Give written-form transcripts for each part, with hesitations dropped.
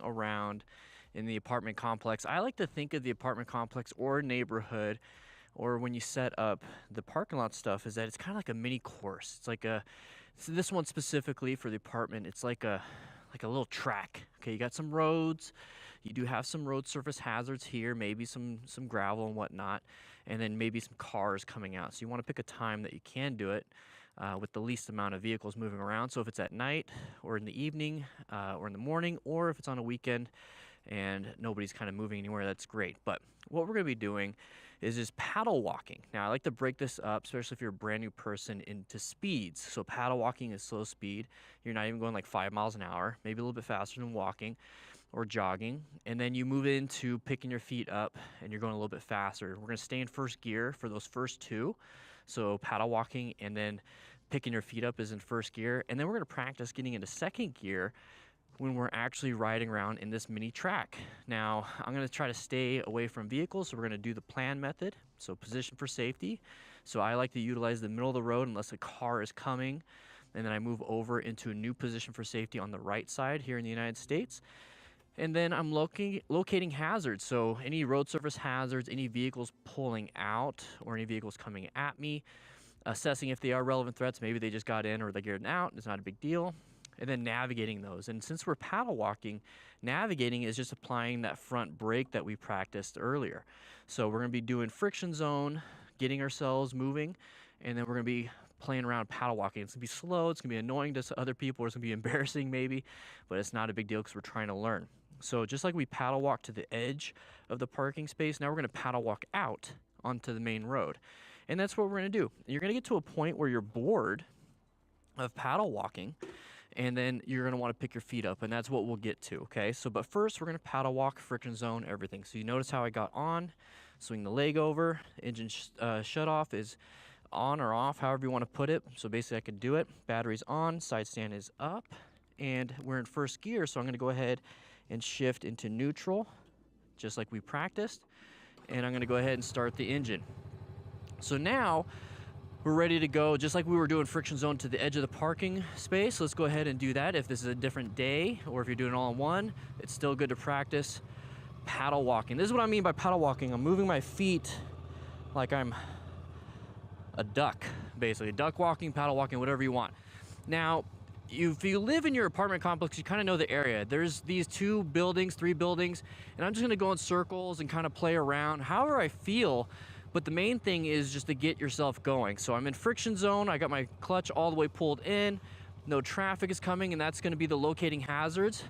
around in the apartment complex, I like to think of the apartment complex or neighborhood, or when you set up the parking lot stuff, is that it's kind of like a mini course. It's like so this one specifically for the apartment, it's like a little track. Okay, you got some roads, you do have some road surface hazards here, maybe some gravel and whatnot, and then maybe some cars coming out. So you want to pick a time that you can do it with the least amount of vehicles moving around. So if it's at night or in the evening or in the morning, or if it's on a weekend and nobody's kind of moving anywhere, that's great. But what we're going to be doing is just paddle walking. Now I like to break this up, especially if you're a brand new person, into speeds. So paddle walking is slow speed. You're not even going like 5 miles an hour, maybe a little bit faster than walking or jogging. And then you move into picking your feet up and you're going a little bit faster. We're going to stay in first gear for those first two. So paddle walking and then picking your feet up is in first gear. And then we're going to practice getting into second gear when we're actually riding around in this mini track. Now, I'm going to try to stay away from vehicles, so we're going to do the plan method, so position for safety. So I like to utilize the middle of the road unless a car is coming, and then I move over into a new position for safety on the right side here in the United States. And then I'm locating hazards, so any road surface hazards, any vehicles pulling out, or any vehicles coming at me, assessing if they are relevant threats. Maybe they just got in or they got out, it's not a big deal. And then navigating those. And since we're paddle walking, navigating is just applying that front brake that we practiced earlier. So we're going to be doing friction zone, getting ourselves moving, and then we're going to be playing around paddle walking. It's going to be slow, it's going to be annoying to other people, or it's going to be embarrassing maybe, but it's not a big deal because we're trying to learn. So just like we paddle walk to the edge of the parking space, now we're going to paddle walk out onto the main road. And that's what we're going to do. You're going to get to a point where you're bored of paddle walking, and then you're going to want to pick your feet up, and that's what we'll get to. Okay, so but first we're going to paddle walk, friction zone, everything. So you notice how I got on, swing the leg over, engine shut off is on or off, however you want to put it. So basically I could do it. Battery's on, side stand is up, and we're in first gear, so I'm going to go ahead and shift into neutral just like we practiced, and I'm going to go ahead and start the engine. So now we're ready to go, just like we were doing friction zone to the edge of the parking space. Let's go ahead and do that. If this is a different day, or if you're doing it all in one, it's still good to practice paddle walking. This is what I mean by paddle walking. I'm moving my feet like I'm a duck, basically. Duck walking, paddle walking, whatever you want. Now, if you live in your apartment complex, you kind of know the area. There's these 2 buildings, 3 buildings, and I'm just gonna go in circles and kind of play around however I feel. But the main thing is just to get yourself going. So I'm in friction zone, I got my clutch all the way pulled in, no traffic is coming, and that's gonna be the locating hazards.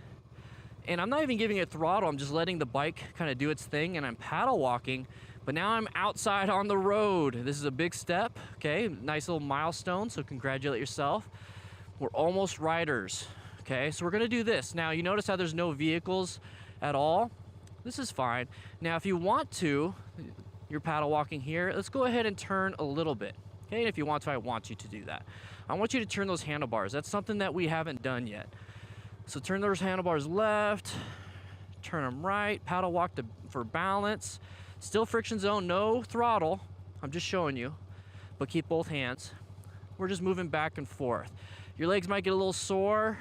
And I'm not even giving it throttle, I'm just letting the bike kind of do its thing, and I'm paddle walking, but now I'm outside on the road. This is a big step, okay? Nice little milestone, so congratulate yourself. We're almost riders, okay? So we're gonna do this. Now you notice how there's no vehicles at all? This is fine. Now if you want to, you're paddle walking here, let's go ahead and turn a little bit. Okay, and if you want to, I want you to do that. I want you to turn those handlebars. That's something that we haven't done yet. So turn those handlebars left, turn them right, paddle walk for balance. Still friction zone, no throttle. I'm just showing you, but keep both hands. We're just moving back and forth. Your legs might get a little sore.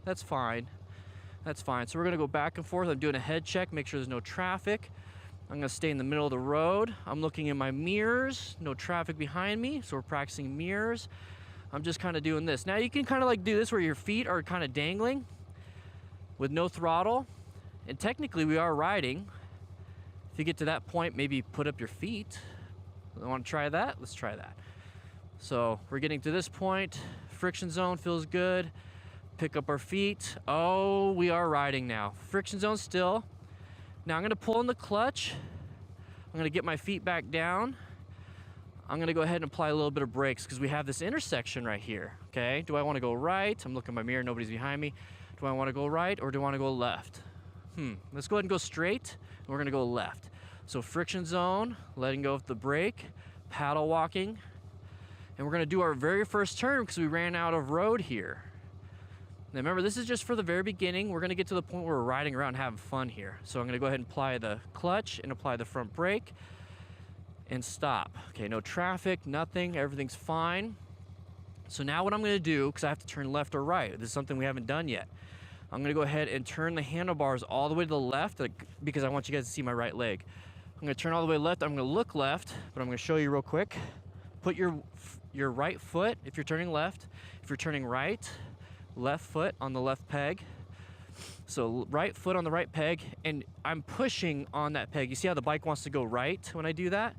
That's fine. That's fine. So we're gonna go back and forth. I'm doing a head check, make sure there's no traffic. I'm gonna stay in the middle of the road. I'm looking in my mirrors, no traffic behind me, so we're practicing mirrors. I'm just kind of doing this. Now you can kind of like do this where your feet are kind of dangling with no throttle, and technically we are riding. If you get to that point, maybe put up your feet. Want to try that? Let's try that. So we're getting to this point, friction zone feels good. Pick up our feet. Oh, we are riding now. Friction zone still. Now I'm gonna pull in the clutch. I'm gonna get my feet back down. I'm gonna go ahead and apply a little bit of brakes because we have this intersection right here, okay? Do I wanna go right? I'm looking in my mirror, nobody's behind me. Do I wanna go right or do I wanna go left? Let's go ahead and go straight, and we're gonna go left. So friction zone, letting go of the brake, paddle walking, and we're gonna do our very first turn because we ran out of road here. Now remember, this is just for the very beginning. We're gonna get to the point where we're riding around and having fun here. So I'm gonna go ahead and apply the clutch and apply the front brake and stop. Okay, no traffic, nothing, everything's fine. So now what I'm gonna do, because I have to turn left or right, this is something we haven't done yet. I'm gonna go ahead and turn the handlebars all the way to the left because I want you guys to see my right leg. I'm gonna turn all the way left. I'm gonna look left, but I'm gonna show you real quick. Put your right foot, if you're turning left. If you're turning right, left foot on the left peg. So right foot on the right peg, and I'm pushing on that peg. You see how the bike wants to go right when I do that?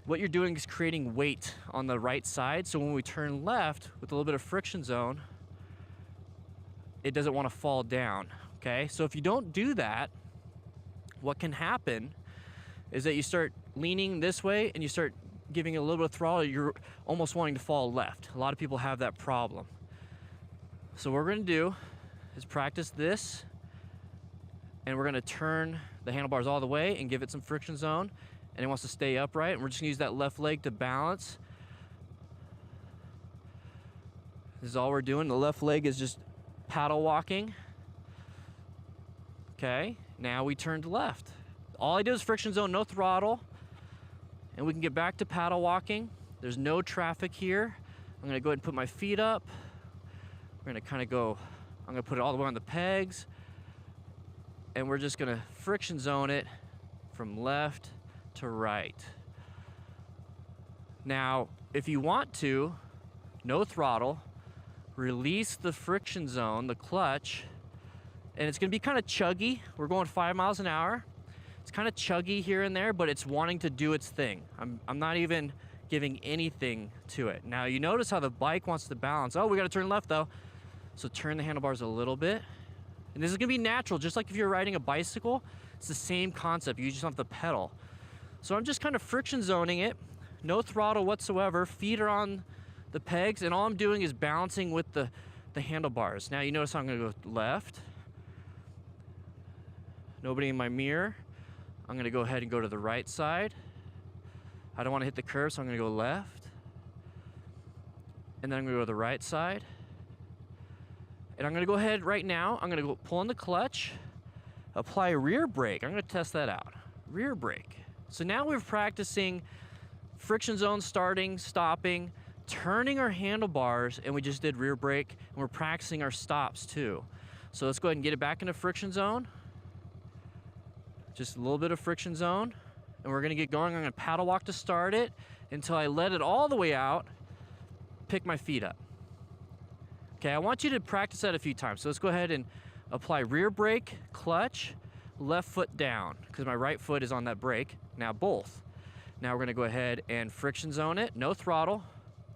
What you're doing is creating weight on the right side, so when we turn left with a little bit of friction zone, it doesn't want to fall down, okay? So if you don't do that, what can happen is that you start leaning this way and you start giving it a little bit of throttle, you're almost wanting to fall left. A lot of people have that problem. So what we're gonna do is practice this, and we're gonna turn the handlebars all the way and give it some friction zone, and it wants to stay upright, and we're just gonna use that left leg to balance. This is all we're doing. The left leg is just paddle walking. Okay, now we turned left. All I do is friction zone, no throttle, and we can get back to paddle walking. There's no traffic here. I'm gonna go ahead and put my feet up. We're gonna kind of go, I'm gonna put it all the way on the pegs, and we're just gonna friction zone it from left to right. Now, if you want to, no throttle, release the friction zone, the clutch, and it's gonna be kind of chuggy. We're going 5 miles an hour. It's kind of chuggy here and there, but it's wanting to do its thing. I'm not even giving anything to it. Now, you notice how the bike wants to balance. Oh, we gotta turn left though. So turn the handlebars a little bit. And this is gonna be natural, just like if you're riding a bicycle, it's the same concept. You just don't have to pedal. So I'm just kind of friction zoning it, no throttle whatsoever, feet are on the pegs, and all I'm doing is balancing with the handlebars. Now you notice how I'm gonna go left. Nobody in my mirror. I'm gonna go ahead and go to the right side. I don't wanna hit the curb, so I'm gonna go left. And then I'm gonna go to the right side. And I'm gonna go ahead right now, I'm gonna go pull on the clutch, apply a rear brake. I'm gonna test that out. Rear brake. So now we're practicing friction zone starting, stopping, turning our handlebars, and we just did rear brake, and we're practicing our stops too. So let's go ahead and get it back into friction zone. Just a little bit of friction zone, and we're gonna get going. I'm gonna paddle walk to start it until I let it all the way out, pick my feet up. Okay, I want you to practice that a few times. So let's go ahead and apply rear brake, clutch, left foot down, because my right foot is on that brake. Now both. Now we're gonna go ahead and friction zone it, no throttle,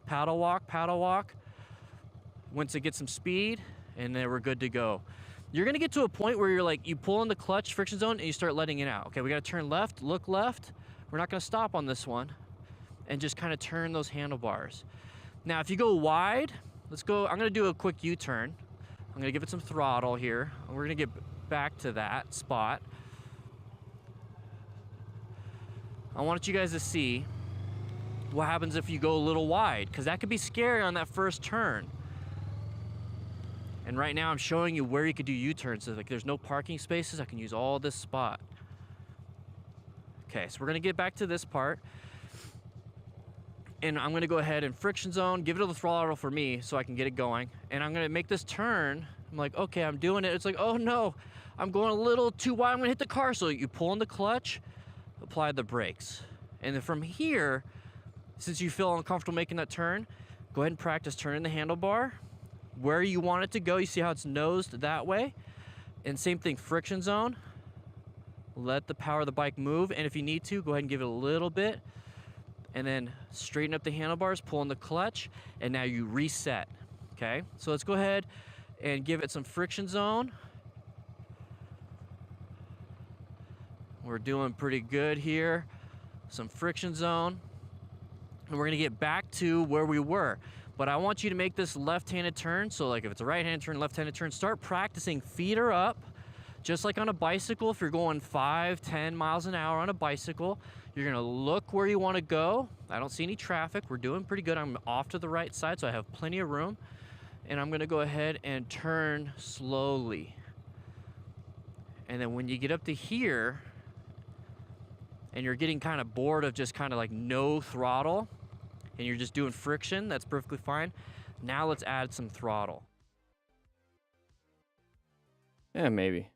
paddle walk. Once it gets some speed, and then we're good to go. You're gonna get to a point where you're like, you pull in the clutch, friction zone, and you start letting it out. Okay, we gotta turn left, look left. We're not gonna stop on this one, and just kind of turn those handlebars. Now, if you go wide, let's go, I'm gonna do a quick U-turn. I'm gonna give it some throttle here, and we're gonna get back to that spot. I want you guys to see what happens if you go a little wide, because that could be scary on that first turn. And right now I'm showing you where you could do U-turns. So like there's no parking spaces, I can use all this spot. Okay, so we're gonna get back to this part. And I'm gonna go ahead and friction zone, give it a little throttle for me so I can get it going. And I'm gonna make this turn. I'm like, okay, I'm doing it. It's like, oh no, I'm going a little too wide, I'm gonna hit the car. So you pull in the clutch, apply the brakes. And then from here, since you feel uncomfortable making that turn, go ahead and practice turning the handlebar where you want it to go. You see how it's nosed that way? And same thing, friction zone. Let the power of the bike move, and if you need to, go ahead and give it a little bit, and then straighten up the handlebars, pull in the clutch, and now you reset, okay? So let's go ahead and give it some friction zone. We're doing pretty good here. Some friction zone. And we're gonna get back to where we were. But I want you to make this left-handed turn. So like if it's a right-handed turn, left-handed turn, start practicing. Feet are up, just like on a bicycle. If you're going 5, 10 miles an hour on a bicycle, you're gonna look where you wanna go. I don't see any traffic. We're doing pretty good. I'm off to the right side, so I have plenty of room. And I'm gonna go ahead and turn slowly. And then when you get up to here, and you're getting kind of bored of just kind of like no throttle, and you're just doing friction, that's perfectly fine. Now let's add some throttle. Yeah, maybe.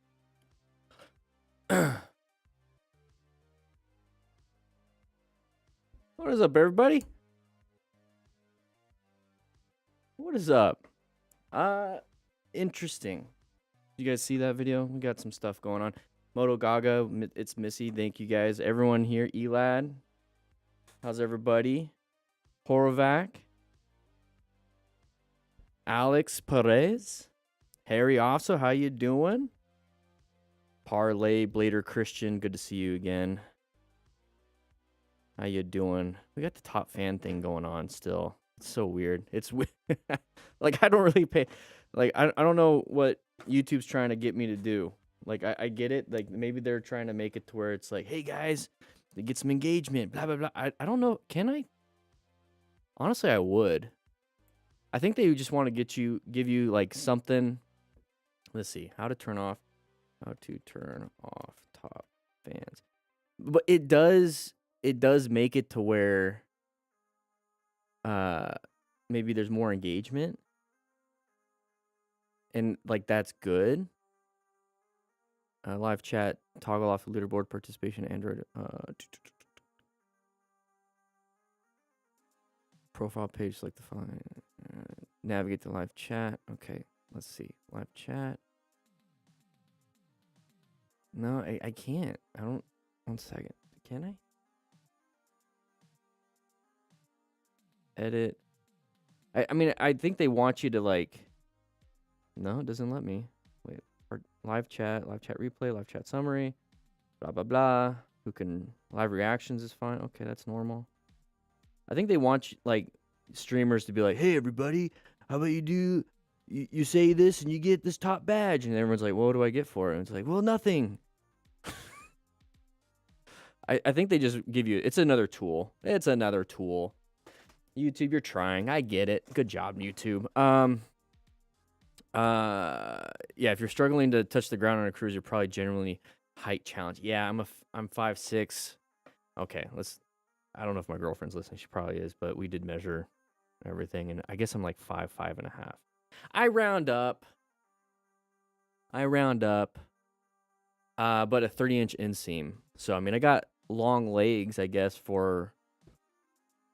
What is up, everybody? What is up? Interesting. You guys see that video? We got some stuff going on. Moto Gaga, it's Missy. Thank you guys. Everyone here. Elad. How's everybody? Horovac. Alex Perez. Harry also, how you doing? Parlay, Blader Christian, good to see you again. How you doing? We got the top fan thing going on still. It's so weird. It's weird. Like, I don't really pay. Like, I don't know what YouTube's trying to get me to do. Like, I get it. Like, maybe they're trying to make it to where it's like, hey, guys, to get some engagement, blah, blah, blah. I don't know. Can I? Honestly, I would. I think they just want to give you, like, something. Let's see. How to turn off top fans. But it does make it to where maybe there's more engagement. And, like, that's good. Live chat, toggle off leaderboard participation, Android. Profile page, select the file. Navigate to live chat. Okay, let's see. Live chat. No, I can't. I don't. 1 second. Can I? Edit. I mean, I think they want you to, like... No, it doesn't let me. Wait. Live chat replay, live chat summary, blah, blah, blah. Live reactions is fine. Okay, that's normal. I think they want, like, streamers to be like, hey, everybody, how about you say this and you get this top badge? And everyone's like, well, what do I get for it? And it's like, well, nothing. I think they just give you, it's another tool. It's another tool. YouTube, you're trying. I get it. Good job, YouTube. Yeah, if you're struggling to touch the ground on a cruise, you're probably generally height challenged. Yeah, I'm 5'6". Okay, I don't know if my girlfriend's listening. She probably is, but we did measure everything, and I guess I'm like 5'5.5". I round up. But a 30-inch inseam. So I mean, I got long legs, I guess, for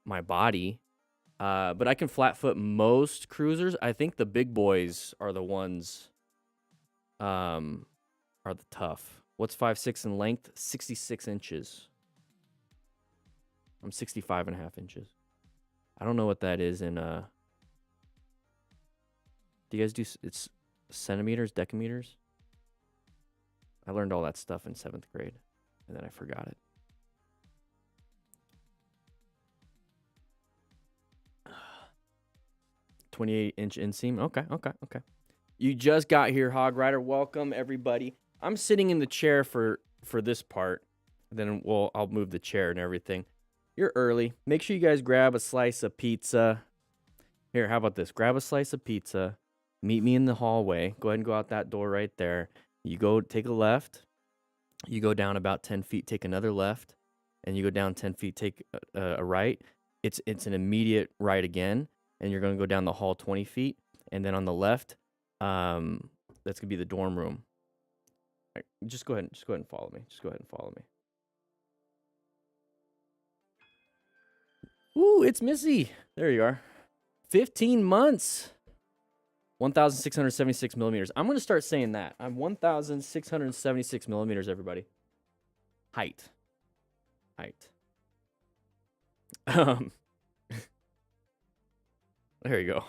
my body. But I can flat foot most cruisers. I think the big boys are the ones are the tough. What's 5'6" in length? 66 inches. I'm 65.5 inches. I don't know what that is in do you guys do it's centimeters, decameters? I learned all that stuff in 7th grade and then I forgot it. "28-inch inseam." Okay. You just got here, Hog Rider. Welcome, everybody. I'm sitting in the chair for this part. Then I'll move the chair and everything. You're early. Make sure you guys grab a slice of pizza. Here, how about this? Grab a slice of pizza. Meet me in the hallway. Go ahead and go out that door right there. You go take a left. You go down about 10 feet, take another left. And you go down 10 feet, take a right. It's an immediate right again. And you're going to go down the hall 20 feet. And then on the left, that's going to be the dorm room. Right, just go ahead and follow me. Ooh, it's Missy. There you are. 15 months. 1,676 millimeters. I'm going to start saying that. I'm 1,676 millimeters, everybody. Height. There you go.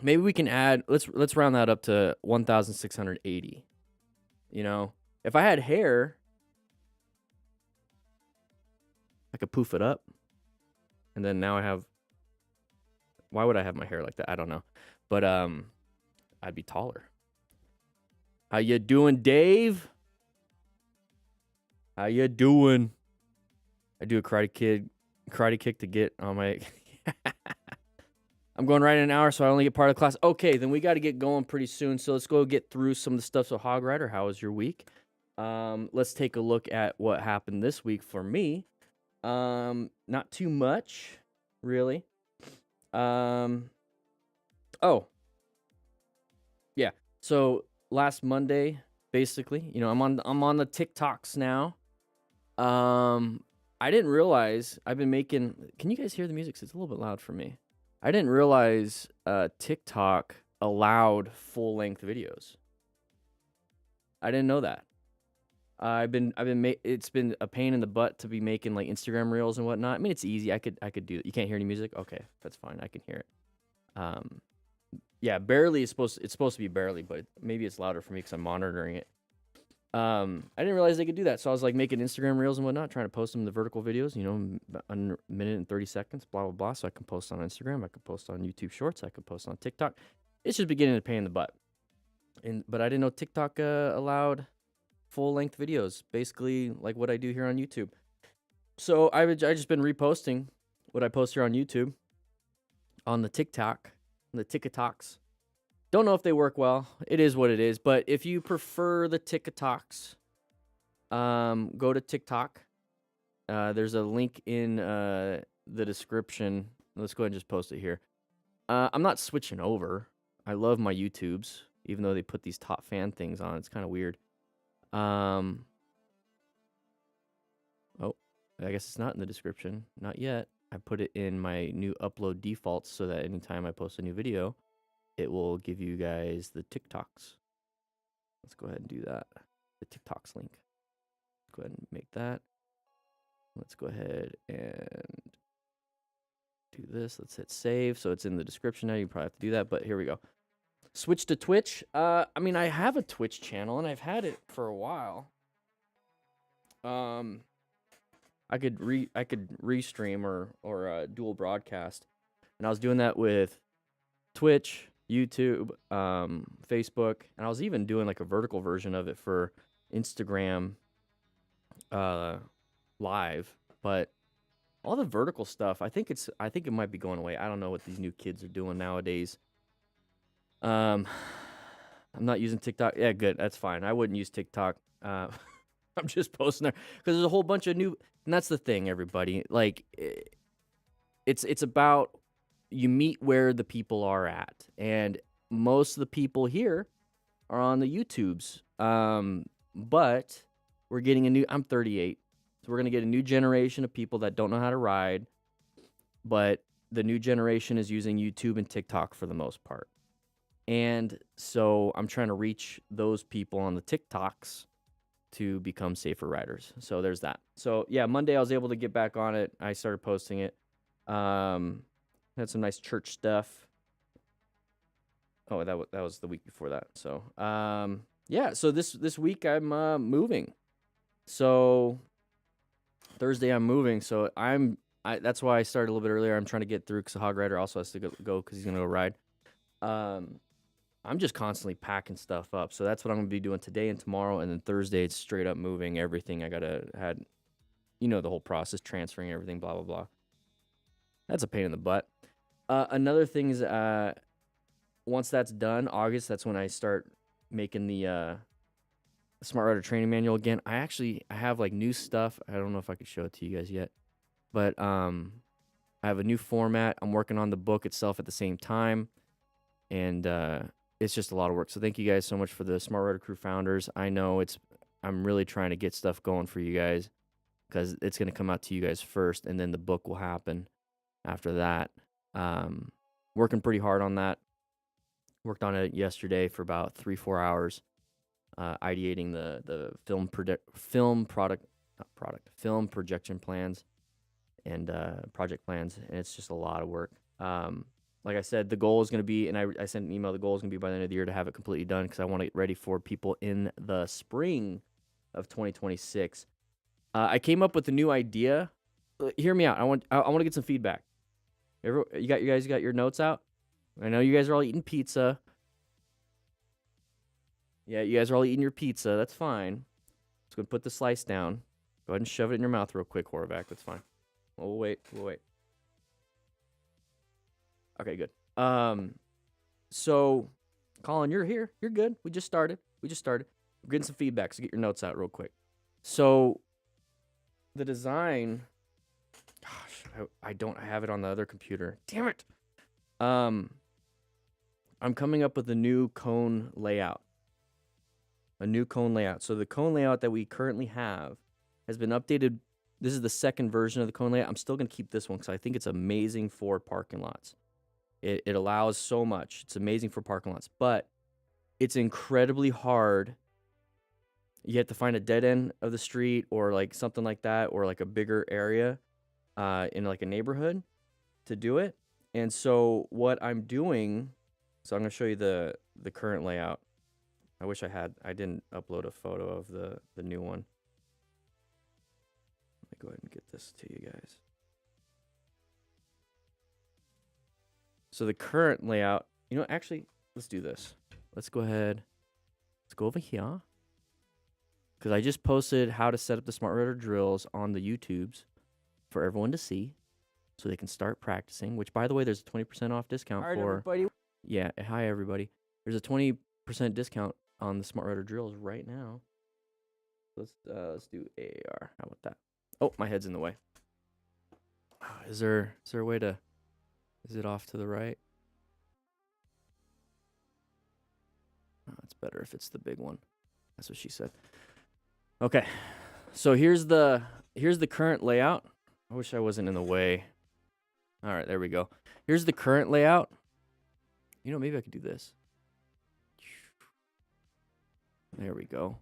Maybe we can add, let's round that up to 1,680. You know, if I had hair, I could poof it up. And then now why would I have my hair like that? I don't know. But I'd be taller. How you doing, Dave? How you doing? I do a karate kick to get on my... I'm going right in an hour, so I only get part of the class. Okay, then we got to get going pretty soon. So let's go get through some of the stuff. So Hog Rider, how was your week? Let's take a look at what happened this week for me. Not too much, really. Oh, So last Monday, basically, I'm on the TikToks now. I didn't realize I've been making. Can you guys hear the music? 'Cause it's a little bit loud for me. I didn't realize TikTok allowed full length videos. I didn't know that. It's been a pain in the butt to be making like Instagram reels and whatnot. I mean, it's easy. I could do it. You can't hear any music? Okay, that's fine. I can hear it. Um, yeah, barely is it's supposed to be barely, but maybe it's louder for me because I'm monitoring it. I didn't realize they could do that. So I was like making Instagram reels and whatnot, trying to post them the vertical videos, under a minute and 30 seconds, blah, blah, blah. So I can post on Instagram. I can post on YouTube Shorts. I can post on TikTok. It's just beginning to pain in the butt. But I didn't know TikTok allowed full length videos, basically like what I do here on YouTube. So I just been reposting what I post here on YouTube on the TikToks. Don't know if they work well. It is what it is. But if you prefer the TikToks, go to TikTok. There's a link in the description. Let's go ahead and just post it here. I'm not switching over. I love my YouTubes, even though they put these top fan things on. It's kind of weird. Oh, I guess it's not in the description. Not yet. I put it in my new upload defaults so that anytime I post a new video, it will give you guys the TikToks. Let's go ahead and do that. The TikToks link. Go ahead and make that. Let's go ahead and do this. Let's hit save. So it's in the description now. You probably have to do that, but here we go. Switch to Twitch. I mean, I have a Twitch channel and I've had it for a while. I could restream or dual broadcast, and I was doing that with Twitch, YouTube, Facebook, and I was even doing like a vertical version of it for Instagram live. But all the vertical stuff, I think it might be going away. I don't know what these new kids are doing nowadays. I'm not using TikTok. Yeah, good. That's fine. I wouldn't use TikTok. I'm just posting there because there's a whole bunch of new. And that's the thing, everybody. Like, it's about you meet where the people are at, and most of the people here are on the YouTubes. But we're getting I'm 38, so we're gonna get a new generation of people that don't know how to ride. But the new generation is using YouTube and TikTok for the most part, and so I'm trying to reach those people on the TikToks to become safer riders. So there's that. So yeah, Monday I was able to get back on it. I started posting it. Had some nice church stuff. Oh, that was the week before that. So yeah. So this week I'm moving. So Thursday I'm moving. So that's why I started a little bit earlier. I'm trying to get through because the hog rider also has to go because he's gonna go ride. I'm just constantly packing stuff up. So that's what I'm going to be doing today and tomorrow. And then Thursday, it's straight up moving everything. I got to the whole process, transferring everything, blah, blah, blah. That's a pain in the butt. Another thing is once that's done, August, that's when I start making the Smart Rider training manual again. I have like new stuff. I don't know if I could show it to you guys yet. But I have a new format. I'm working on the book itself at the same time. And it's just a lot of work. So thank you guys so much for the Smart Rider Crew founders. I know I'm really trying to get stuff going for you guys because it's going to come out to you guys first, and then the book will happen after that. Working pretty hard on that. Worked on it yesterday for about 3-4 hours, ideating the film projection plans and project plans, and it's just a lot of work. Like I said, the goal is going to be, and I sent an email, the goal is going to be by the end of the year to have it completely done because I want to get ready for people in the spring of 2026. I came up with a new idea. Hear me out. I want to get some feedback. You guys got your notes out? I know you guys are all eating pizza. Yeah, you guys are all eating your pizza. That's fine. Let's go put the slice down. Go ahead and shove it in your mouth real quick, Horvath. That's fine. We'll wait. Okay, good. So, Colin, you're here. You're good. We just started. We're getting some feedback, so get your notes out real quick. So, the design, gosh, I don't have it on the other computer. Damn it. I'm I'm coming up with a new cone layout. So the cone layout that we currently have has been updated. This is the second version of the cone layout. I'm still going to keep this one because I think it's amazing for parking lots. It allows so much. It's amazing for parking lots, but it's incredibly hard. You have to find a dead end of the street or like something like that, or like a bigger area in like a neighborhood to do it. And so what I'm doing, so I'm going to show you the current layout. I wish I didn't upload a photo of the new one. Let me go ahead and get this to you guys. So the current layout, actually, let's do this. Let's go ahead. Let's go over here. Because I just posted how to set up the smart router drills on the YouTubes for everyone to see so they can start practicing, which, by the way, there's a 20% off discount All right, for. everybody. Yeah, hi, everybody. There's a 20% discount on the smart router drills right now. Let's do AR. How about that? Oh, my head's in the way. Is there a way to... Is it off to the right? Oh, it's better if it's the big one. That's what she said. Okay, so here's the current layout. I wish I wasn't in the way. All right, there we go. Here's the current layout. Maybe I could do this. There we go.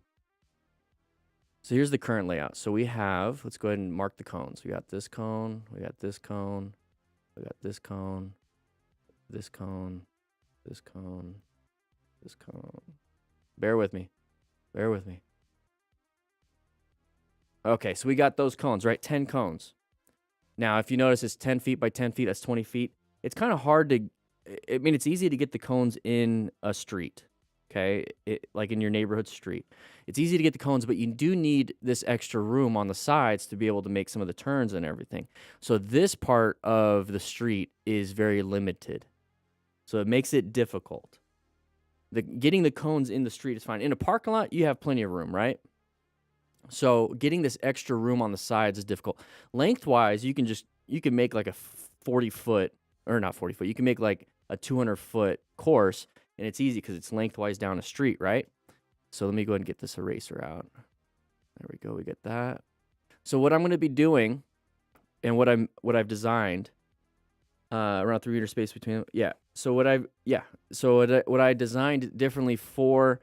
So here's the current layout. So we have, let's go ahead and mark the cones. We got this cone, we got this cone, we got this cone, this cone, this cone, this cone. Bear with me. Bear with me. Okay, so we got those cones, right? 10 cones. Now, if you notice, it's 10 feet by 10 feet. That's 20 feet. It's kind of hard to, it's easy to get the cones in a street, okay? Like in your neighborhood street. It's easy to get the cones, but you do need this extra room on the sides to be able to make some of the turns and everything. So this part of the street is very limited. So it makes it difficult. Getting the cones in the street is fine. In a parking lot, you have plenty of room, right? So getting this extra room on the sides is difficult. Lengthwise, you can make like a 40-foot, or not 40-foot, you can make like a 200-foot course, and it's easy because it's lengthwise down a street, right? So let me go ahead and get this eraser out. There we go, we get that. So what I'm going to be doing, and what I've designed, around 3 meter space between them, yeah. So what I designed differently for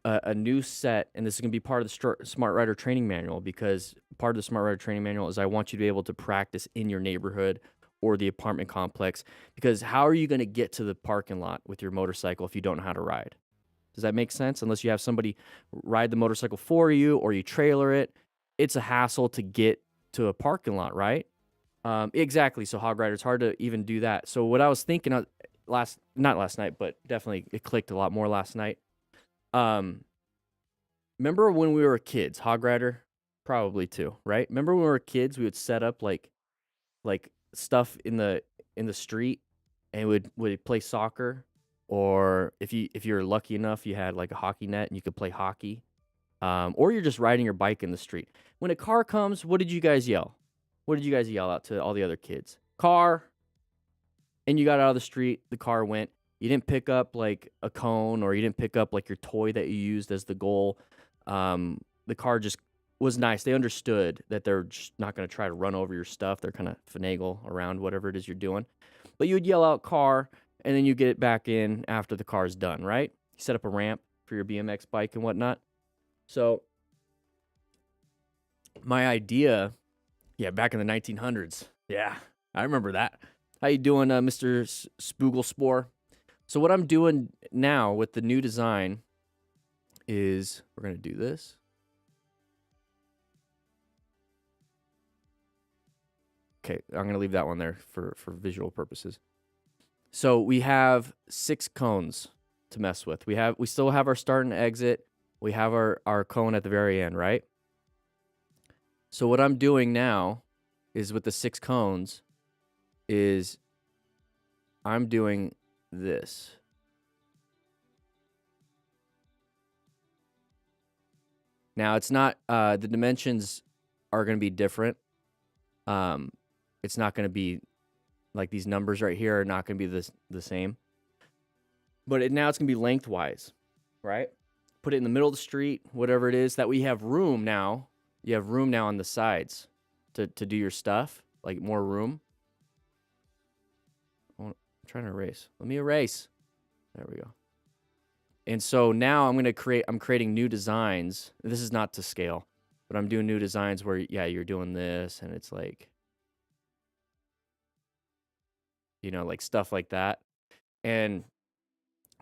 a new set, and this is going to be part of the Smart Rider training manual, because part of the Smart Rider training manual is I want you to be able to practice in your neighborhood or the apartment complex, because how are you going to get to the parking lot with your motorcycle if you don't know how to ride? Does that make sense? Unless you have somebody ride the motorcycle for you or you trailer it, it's a hassle to get to a parking lot, right? Exactly. So Hog Rider, it's hard to even do that. So what I was thinking of not last night, but definitely it clicked a lot more last night. Remember when we were kids, Hog Rider? Probably too, right? Remember when we were kids, we would set up like stuff in the street, and would play soccer, or if you're lucky enough, you had like a hockey net and you could play hockey. Or you're just riding your bike in the street. When a car comes, what did you guys yell? What did you guys yell out to all the other kids? Car. And you got out of the street, the car went. You didn't pick up like a cone, or you didn't pick up like your toy that you used as the goal. The car just was nice. They understood that they're just not going to try to run over your stuff. They're kind of finagle around whatever it is you're doing. But you would yell out car, and then you get it back in after the car's done, right? You set up a ramp for your BMX bike and whatnot. So my idea, back in the 1900s. Yeah, I remember that. How you doing, Mr. Spoogelspore? So what I'm doing now with the new design is we're going to do this. Okay, I'm going to leave that one there for visual purposes. So we have 6 cones to mess with. We still have our start and exit. We have our cone at the very end, right? So what I'm doing now is with the 6 cones is I'm doing this. Now it's not, the dimensions are going to be different. It's not going to be like these numbers right here are not going to be the same. but now it's going to be lengthwise, right? Put it in the middle of the street, whatever it is, that we have room now. You have room now on the sides to do your stuff, like more room. I'm trying to erase. Let me erase. There we go. And so now I'm creating new designs. This is not to scale, but I'm doing new designs where, yeah, you're doing this and it's like, you know, like stuff like that. And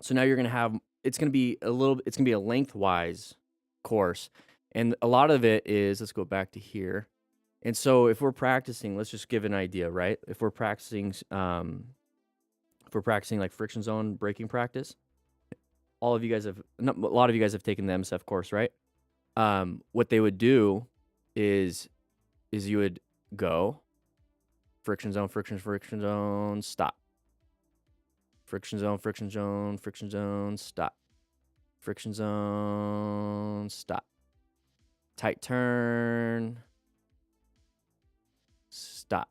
so now you're going to have, it's going to be a lengthwise course. And a lot of it is, let's go back to here. And so if we're practicing, let's just give an idea, right? If we're practicing like friction zone braking practice, a lot of you guys have taken the MSF course, right? What they would do is you would go friction zone, stop. Friction zone, stop. Friction zone, stop. Tight turn, stop.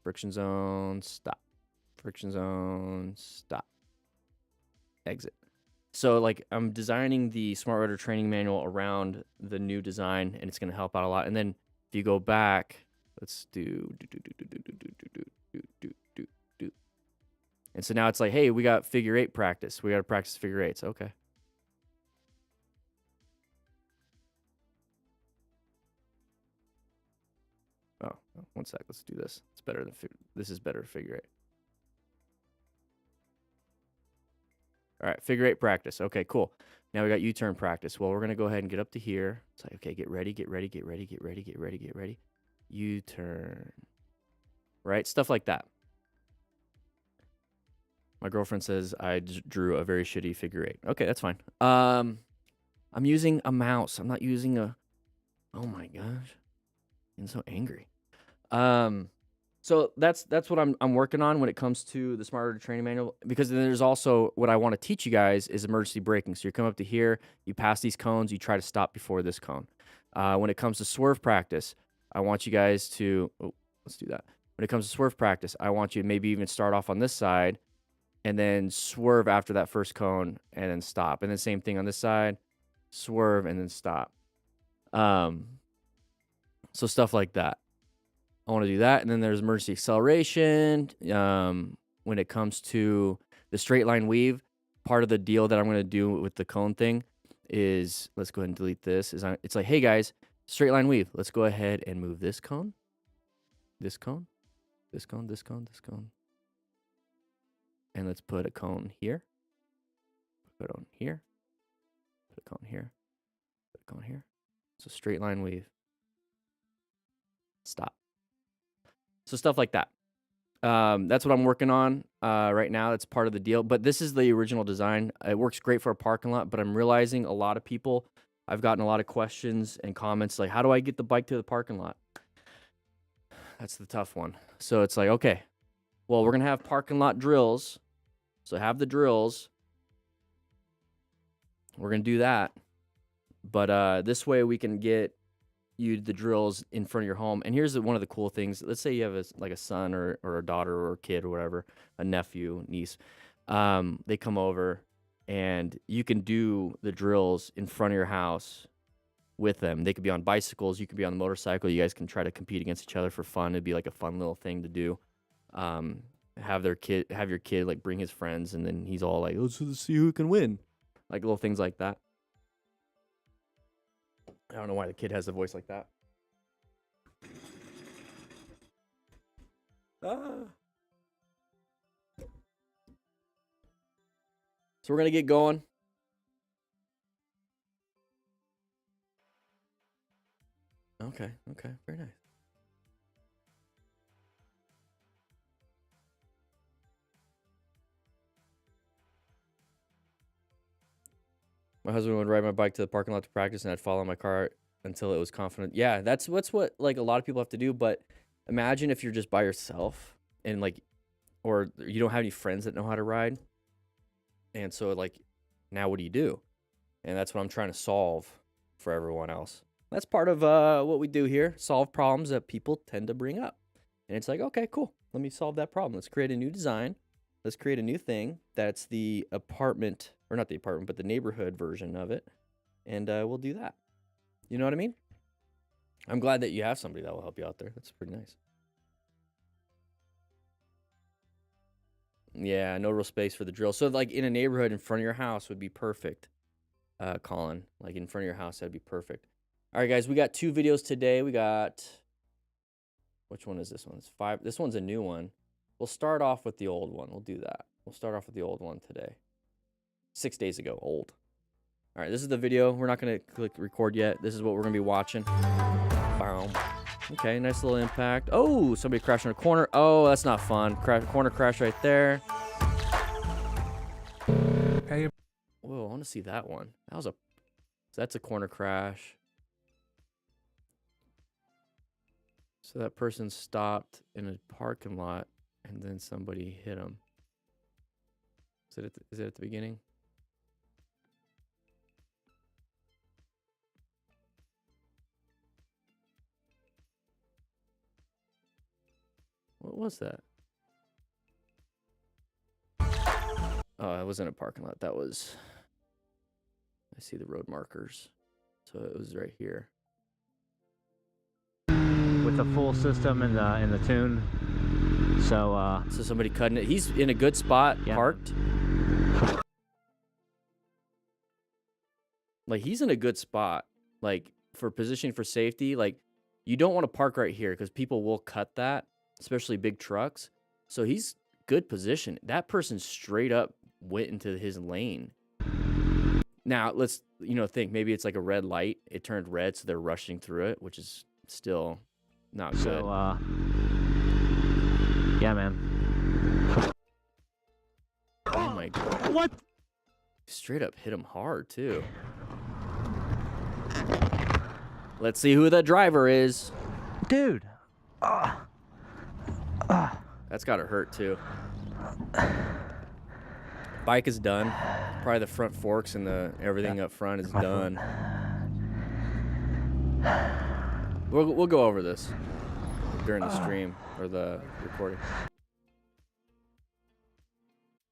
Friction zone, stop. Friction zone, stop. Exit. So like I'm designing the Smart Rider training manual around the new design, and it's going to help out a lot. And then if you go back, let's do. And so now it's like, hey, we got figure 8 practice. We got to practice figure 8s. Okay. Oh, one sec. Let's do this. It's better than this is better figure 8. All right, figure 8 practice. Okay, cool. Now we got U-turn practice. Well, we're going to go ahead and get up to here. It's like, okay, get ready. U-turn. Right? Stuff like that. My girlfriend says I drew a very shitty figure 8. Okay, that's fine. I'm using a mouse. I'm not using a... Oh my gosh. I'm so angry. So that's what I'm working on when it comes to the Smart Rider training manual, because then there's also what I want to teach you guys is emergency braking. So you come up to here, you pass these cones, you try to stop before this cone. When it comes to swerve practice, I want you guys to... Oh, let's do that. When it comes to swerve practice, I want you to maybe even start off on this side and then swerve after that first cone and then stop. And then same thing on this side, swerve and then stop. So stuff like that. I want to do that. And then there's emergency acceleration. When it comes to the straight line weave, part of the deal that I'm going to do with the cone thing is, let's go ahead and delete this. It's like, hey guys, straight line weave. Let's go ahead and move this cone, this cone, this cone, this cone, this cone. And let's put a cone here. Put it on here. Put a cone here. Put a cone here. So straight line weave. Stop. So stuff like that. That's what I'm working on right now. That's part of the deal. But this is the original design. It works great for a parking lot, but I'm realizing a lot of people, I've gotten a lot of questions and comments like, how do I get the bike to the parking lot? That's the tough one. So it's like, okay, well, we're going to have parking lot drills. So have the drills. We're going to do that. But this way we can get you the drills in front of your home. And here's one of the cool things. Let's say you have a son or a daughter or a kid or whatever, a nephew, niece. They come over and you can do the drills in front of your house with them. They could be on bicycles. You could be on the motorcycle. You guys can try to compete against each other for fun. It'd be like a fun little thing to do. Have your kid like bring his friends, and then he's all like, let's see who can win. Like little things like that. I don't know why the kid has a voice like that. So we're going to get going. Okay, very nice. My husband would ride my bike to the parking lot to practice, and I'd follow my car until it was confident. Yeah, that's what like a lot of people have to do. But imagine if you're just by yourself and like, or you don't have any friends that know how to ride. And so like, now what do you do? And that's what I'm trying to solve for everyone else. That's part of what we do here, solve problems that people tend to bring up. And it's like, okay, cool. Let me solve that problem. Let's create a new design Let's create a new thing that's the apartment, or not the apartment, but the neighborhood version of it. And we'll do that. You know what I mean? I'm glad that you have somebody that will help you out there. That's pretty nice. Yeah, no real space for the drill. So like in a neighborhood in front of your house would be perfect, Colin. Like in front of your house, that'd be perfect. All right, guys, we got 2 videos today. We got, which one is this one? It's 5. This one's a new one. We'll start off with the old one. We'll do that. We'll start off with the old one today. 6 days ago, old. All right, this is the video. We're not going to click record yet. This is what we're going to be watching. Boom. Okay, nice little impact. Oh, somebody crashed in a corner. Oh, that's not fun. Corner crash right there. Hey. Whoa, I want to see that one. That's a corner crash. So that person stopped in a parking lot and then somebody hit him. Is it at the beginning? What was that? Oh, it wasn't a parking lot. That was, I see the road markers. So it was right here. With the full system in the tune. So somebody cutting it. He's in a good spot, yeah. Parked. Like he's in a good spot, like for positioning for safety. Like you don't want to park right here because people will cut that, especially big trucks. So he's good position. That person straight up went into his lane. Now let's think maybe it's like a red light. It turned red, so they're rushing through it, which is still not good. So yeah, man. Oh my god! What? Straight up hit him hard too. Let's see who the driver is. Dude. That's gotta hurt too. Bike is done. Probably the front forks and everything up front is done. We'll go over this during the stream or the recording.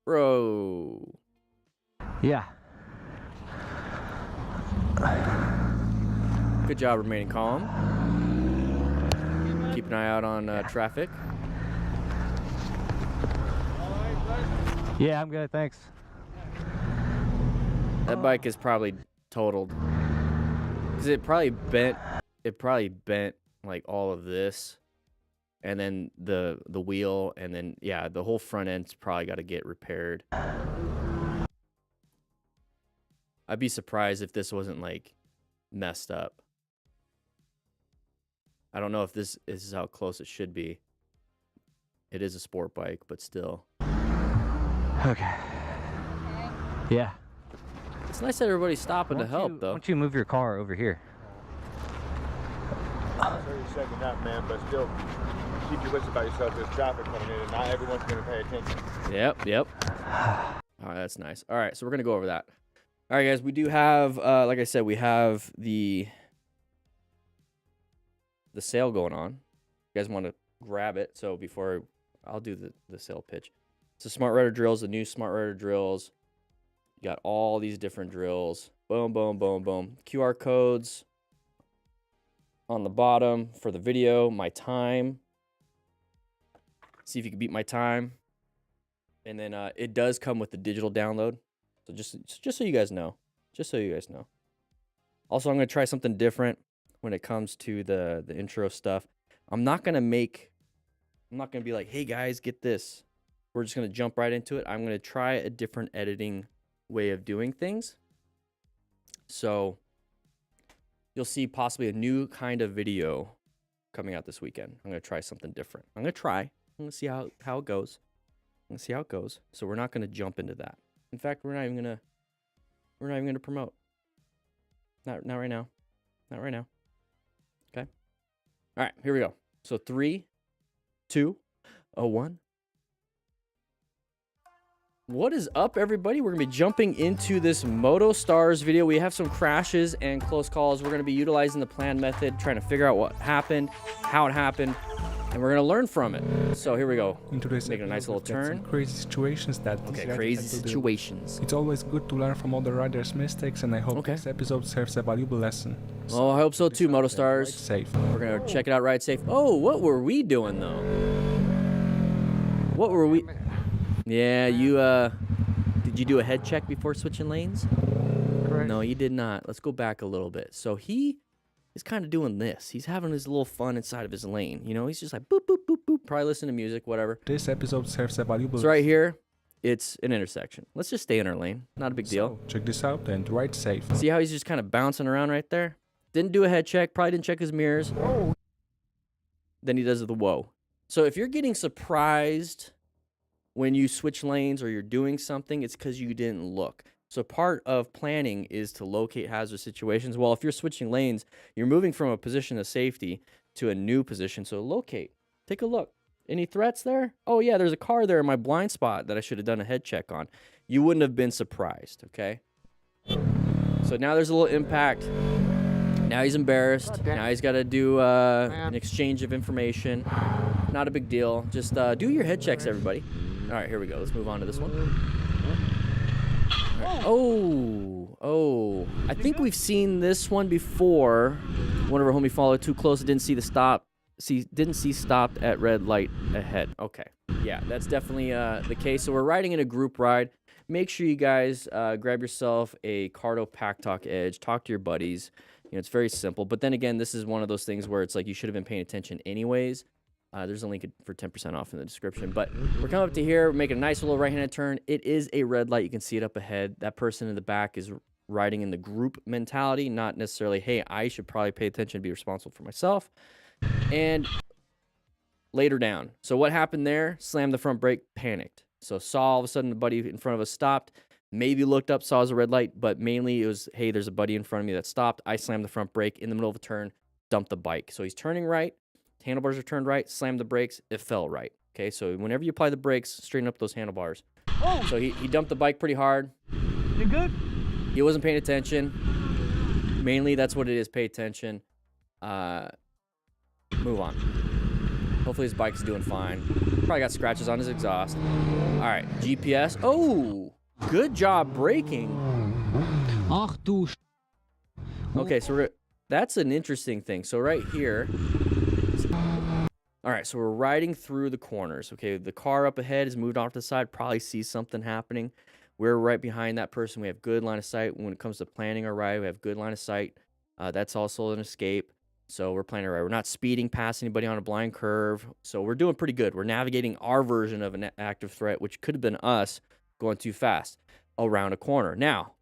Bro. Yeah. Good job remaining calm. Keep an eye out on traffic. Yeah, I'm good, thanks. That bike is probably totaled. 'Cause it probably bent like all of this. And then the wheel, and then yeah, the whole front end's probably got to get repaired. I'd be surprised if this wasn't like messed up. I don't know if this is how close it should be. It is a sport bike, but still. Okay. Yeah. It's nice that everybody's stopping to help, though. Why don't you move your car over here? I'm sure you're second that, man, but still keep your wits about yourself. There's traffic coming in, and not everyone's going to pay attention. Yep. All right, that's nice. All right, so we're going to go over that. All right, guys, we do have, like I said, we have the sale going on. You guys want to grab it, so before I'll do the sale pitch. So Smart Rider drills, the new Smart Rider drills. You got all these different drills. Boom, boom, boom, boom. QR codes on the bottom for the video. My time. See if you can beat my time. And then it does come with the digital download. So just so you guys know. Just so you guys know. Also, I'm going to try something different when it comes to the intro stuff. I'm not going to be like, hey guys, get this. We're just going to jump right into it. I'm going to try a different editing way of doing things. So you'll see possibly a new kind of video coming out this weekend. I'm going to try something different. I'm going to see how it goes. I'm going to see how it goes. So we're not going to jump into that. In fact, we're not even going to promote. Not right now. Not right now. Okay. All right, here we go. So 3, 2, 1. What is up, everybody? We're going to be jumping into this Moto Stars video. We have some crashes and close calls. We're going to be utilizing the plan method, trying to figure out what happened, how it happened, and we're gonna learn from it. So here we go. In today's Making a nice episode, little we've got some turn. crazy situations that these Okay, riders crazy have to do. situations. It's always good to learn from other riders' mistakes, and I hope Okay. this episode serves a valuable lesson. Oh, I hope so too, Ride MotoStars. safe. We're gonna check it out, ride safe. Oh, what were we doing though? What were we? Yeah, you did you do a head check before switching lanes? Correct. No, you did not. Let's go back a little bit. So he is kind of doing this. He's having his little fun inside of his lane. You know, he's just like boop, boop, boop, boop. Probably listening to music, whatever. This episode serves a valuable So right here, it's an intersection. Let's just stay in our lane. Not a big deal. So, check this out and ride safe. See how he's just kind of bouncing around right there? Didn't do a head check. Probably didn't check his mirrors. Then he does the whoa. So if you're getting surprised when you switch lanes or you're doing something, it's because you didn't look. So part of planning is to locate hazard situations. Well, if you're switching lanes, you're moving from a position of safety to a new position. So locate. Take a look. Any threats there? Oh, yeah, there's a car there in my blind spot that I should have done a head check on. You wouldn't have been surprised, okay? So now there's a little impact. Now he's embarrassed. Now he's got to do an exchange of information. Not a big deal. Just do your head checks, everybody. All right, here we go. Let's move on to this one. Right. Oh. I think we've seen this one before. One of our homie followed too close and didn't see the stop. Didn't see stopped at red light ahead. Okay. Yeah, that's definitely the case. So we're riding in a group ride. Make sure you guys grab yourself a Cardo Pack Talk Edge. Talk to your buddies. You know, it's very simple. But then again, this is one of those things where it's like you should have been paying attention anyways. There's a link for 10% off in the description. But we're coming up to here. We're making a nice little right-handed turn. It is a red light. You can see it up ahead. That person in the back is riding in the group mentality, not necessarily, hey, I should probably pay attention and be responsible for myself. And later down. So what happened there? Slammed the front brake, panicked. So saw all of a sudden the buddy in front of us stopped. Maybe looked up, saw it was a red light, but mainly it was, hey, there's a buddy in front of me that stopped. I slammed the front brake in the middle of a turn, dumped the bike. So he's turning right. Handlebars are turned right, slammed the brakes, it fell right. Okay, so whenever you apply the brakes, straighten up those handlebars. Oh. So he dumped the bike pretty hard. You good? He wasn't paying attention. Mainly that's what it is, pay attention. Move on. Hopefully his bike's doing fine. Probably got scratches on his exhaust. All right, GPS. Oh, good job braking. Ach du. Okay, so that's an interesting thing. So right here. All right, so we're riding through the corners. Okay, the car up ahead has moved off to the side, probably sees something happening. We're right behind that person. We have good line of sight. When it comes to planning our ride, we have good line of sight. That's also an escape. So we're planning our ride. We're not speeding past anybody on a blind curve. So we're doing pretty good. We're navigating our version of an active threat, which could have been us going too fast around a corner. Now,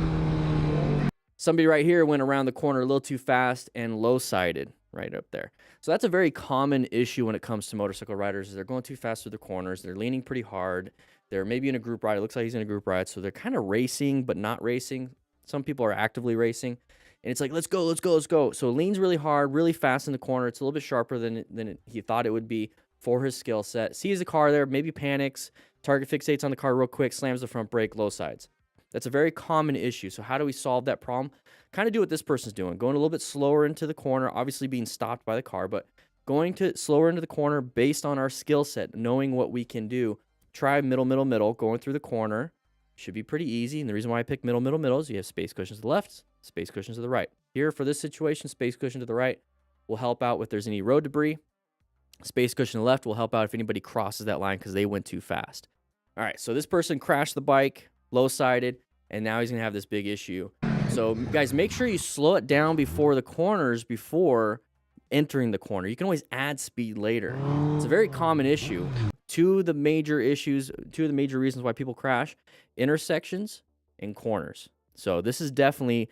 somebody right here went around the corner a little too fast and low-sided right up there. So that's a very common issue when it comes to motorcycle riders is they're going too fast through the corners. They're leaning pretty hard. They're maybe in a group ride. It looks like he's in a group ride. So they're kind of racing, but not racing. Some people are actively racing. And it's like, let's go, let's go, let's go. So it leans really hard, really fast in the corner. It's a little bit sharper than he thought it would be for his skill set. Sees the car there, maybe panics. Target fixates on the car real quick, slams the front brake, low sides. That's a very common issue. So how do we solve that problem? Kind of do what this person's doing. Going a little bit slower into the corner, obviously being stopped by the car, but going to slower into the corner based on our skill set, knowing what we can do. Try middle, middle, middle, going through the corner. Should be pretty easy. And the reason why I pick middle, middle, middle is you have space cushions to the left, space cushions to the right. Here for this situation, space cushion to the right will help out if there's any road debris. Space cushion to the left will help out if anybody crosses that line because they went too fast. All right, so this person crashed the bike, low-sided, and now he's going to have this big issue. So, guys, make sure you slow it down before the corners before entering the corner. You can always add speed later. It's a very common issue. Two of the major reasons why people crash, intersections and corners. So this is definitely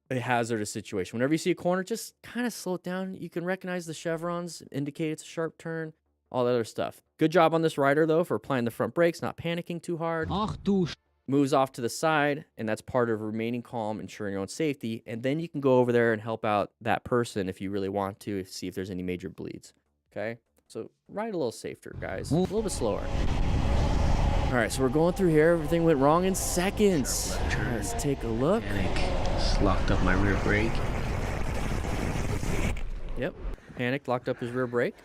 a hazardous situation. Whenever you see a corner, just kind of slow it down. You can recognize the chevrons, indicate it's a sharp turn, all that other stuff. Good job on this rider, though, for applying the front brakes, not panicking too hard. Ach du. Moves off to the side, and that's part of remaining calm, ensuring your own safety. And then you can go over there and help out that person if you really want to, see if there's any major bleeds. Okay? So ride a little safer, guys. A little bit slower. All right, so we're going through here. Everything went wrong in seconds. Let's take a look. Panic, locked up my rear brake. Yep, panicked, locked up his rear brake.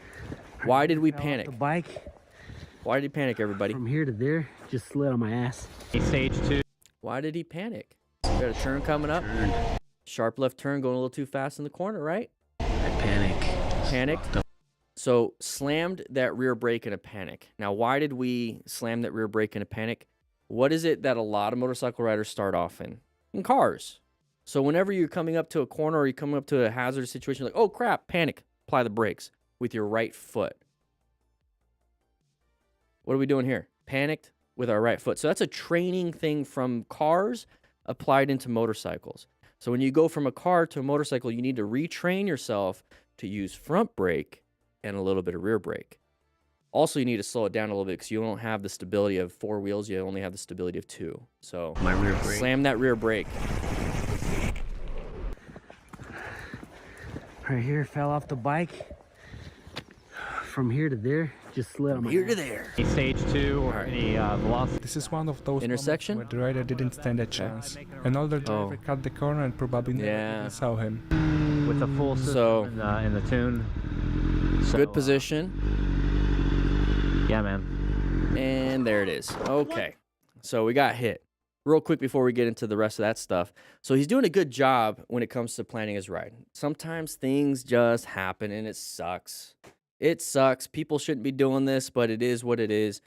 Why did we Fell off panic? the bike Why did he panic, everybody? from here to there, just slid on my ass. Stage 2. Why did he panic? Got a turn coming up. Sharp left turn going a little too fast in the corner, right? I panicked. Panicked. So slammed that rear brake in a panic. Now, why did we slam that rear brake in a panic? What is it that a lot of motorcycle riders start off in? In cars. So whenever you're coming up to a corner or you're coming up to a hazardous situation, like, oh crap, panic, apply the brakes with your right foot. What are we doing here? Panicked with our right foot. So that's a training thing from cars applied into motorcycles. So when you go from a car to a motorcycle, you need to retrain yourself to use front brake and a little bit of rear brake. Also, you need to slow it down a little bit because you don't have the stability of 4 wheels. You only have the stability of 2. So My rear brake. slam that rear brake. Right here, fell off the bike. From here to there, just slid on my Here to ass. there. Any stage 2 or any velocity. This is one of those Intersection? moments where the rider didn't stand a chance. An older driver cut the corner and probably never Yeah. even saw him. With the full system So- in the tune. So, Good position. Yeah, man. And there it is. Okay. So we got hit. Real quick before we get into the rest of that stuff. So he's doing a good job when it comes to planning his ride. Sometimes things just happen and it sucks. It sucks. People shouldn't be doing this, but it is what it is.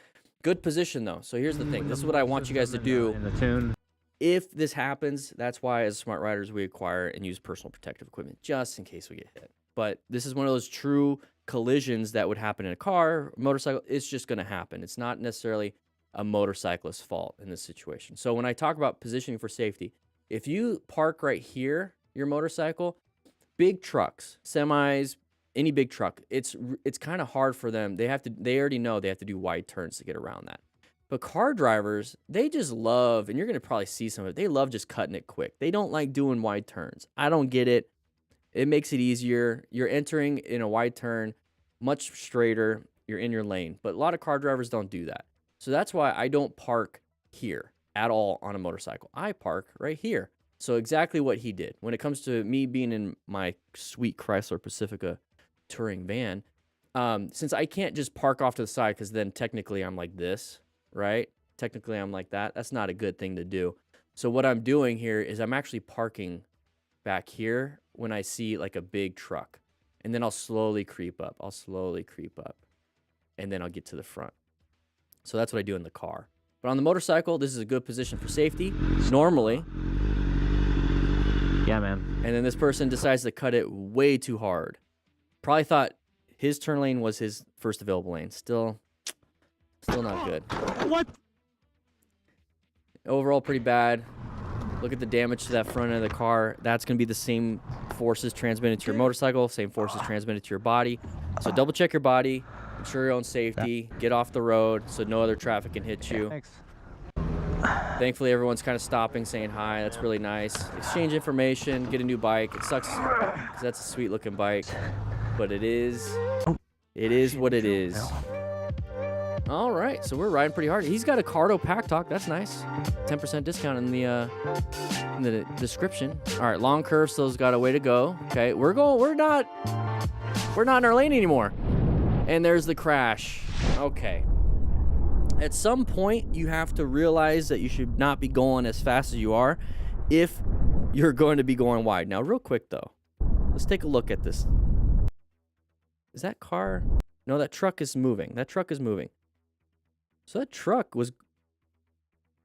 Good position though. So here's the thing. This is what I want you guys to do. In the tune. If this happens, that's why as smart riders we acquire and use personal protective equipment just in case we get hit. But this is one of those true collisions that would happen in a car, motorcycle. It's just going to happen. It's not necessarily a motorcyclist's fault in this situation. So when I talk about positioning for safety, if you park right here, your motorcycle, big trucks, semis, any big truck, it's kind of hard for them. They already know they have to do wide turns to get around that. But car drivers, they just love, and you're going to probably see some of it, they love just cutting it quick. They don't like doing wide turns. I don't get it. It makes it easier. You're entering in a wide turn, much straighter. You're in your lane. But a lot of car drivers don't do that. So that's why I don't park here at all on a motorcycle. I park right here. So exactly what he did. When it comes to me being in my sweet Chrysler Pacifica touring van, since I can't just park off to the side because then technically I'm like this, right? Technically I'm like that. That's not a good thing to do. So what I'm doing here is I'm actually parking back here when I see like a big truck. And then I'll slowly creep up. And then I'll get to the front. So that's what I do in the car. But on the motorcycle, this is a good position for safety, normally. Yeah, man. And then this person decides to cut it way too hard. Probably thought his turn lane was his first available lane. Still not good. What? Overall, pretty bad. Look at the damage to that front end of the car. That's going to be the same forces transmitted to your motorcycle, same forces transmitted to your body. So double check your body, ensure your own safety, get off the road so no other traffic can hit you. Thanks. Thankfully, everyone's kind of stopping, saying hi. That's really nice. Exchange information, get a new bike. It sucks because that's a sweet-looking bike, but it is what it is. All right, so we're riding pretty hard. He's got a Cardo Pack Talk. That's nice. 10% discount in the description. All right, long curve still's got a way to go. Okay, we're not in our lane anymore. And there's the crash. Okay. At some point, you have to realize that you should not be going as fast as you are if you're going to be going wide. Now, real quick, though, let's take a look at this. Is that car? No, that truck is moving. So that truck was...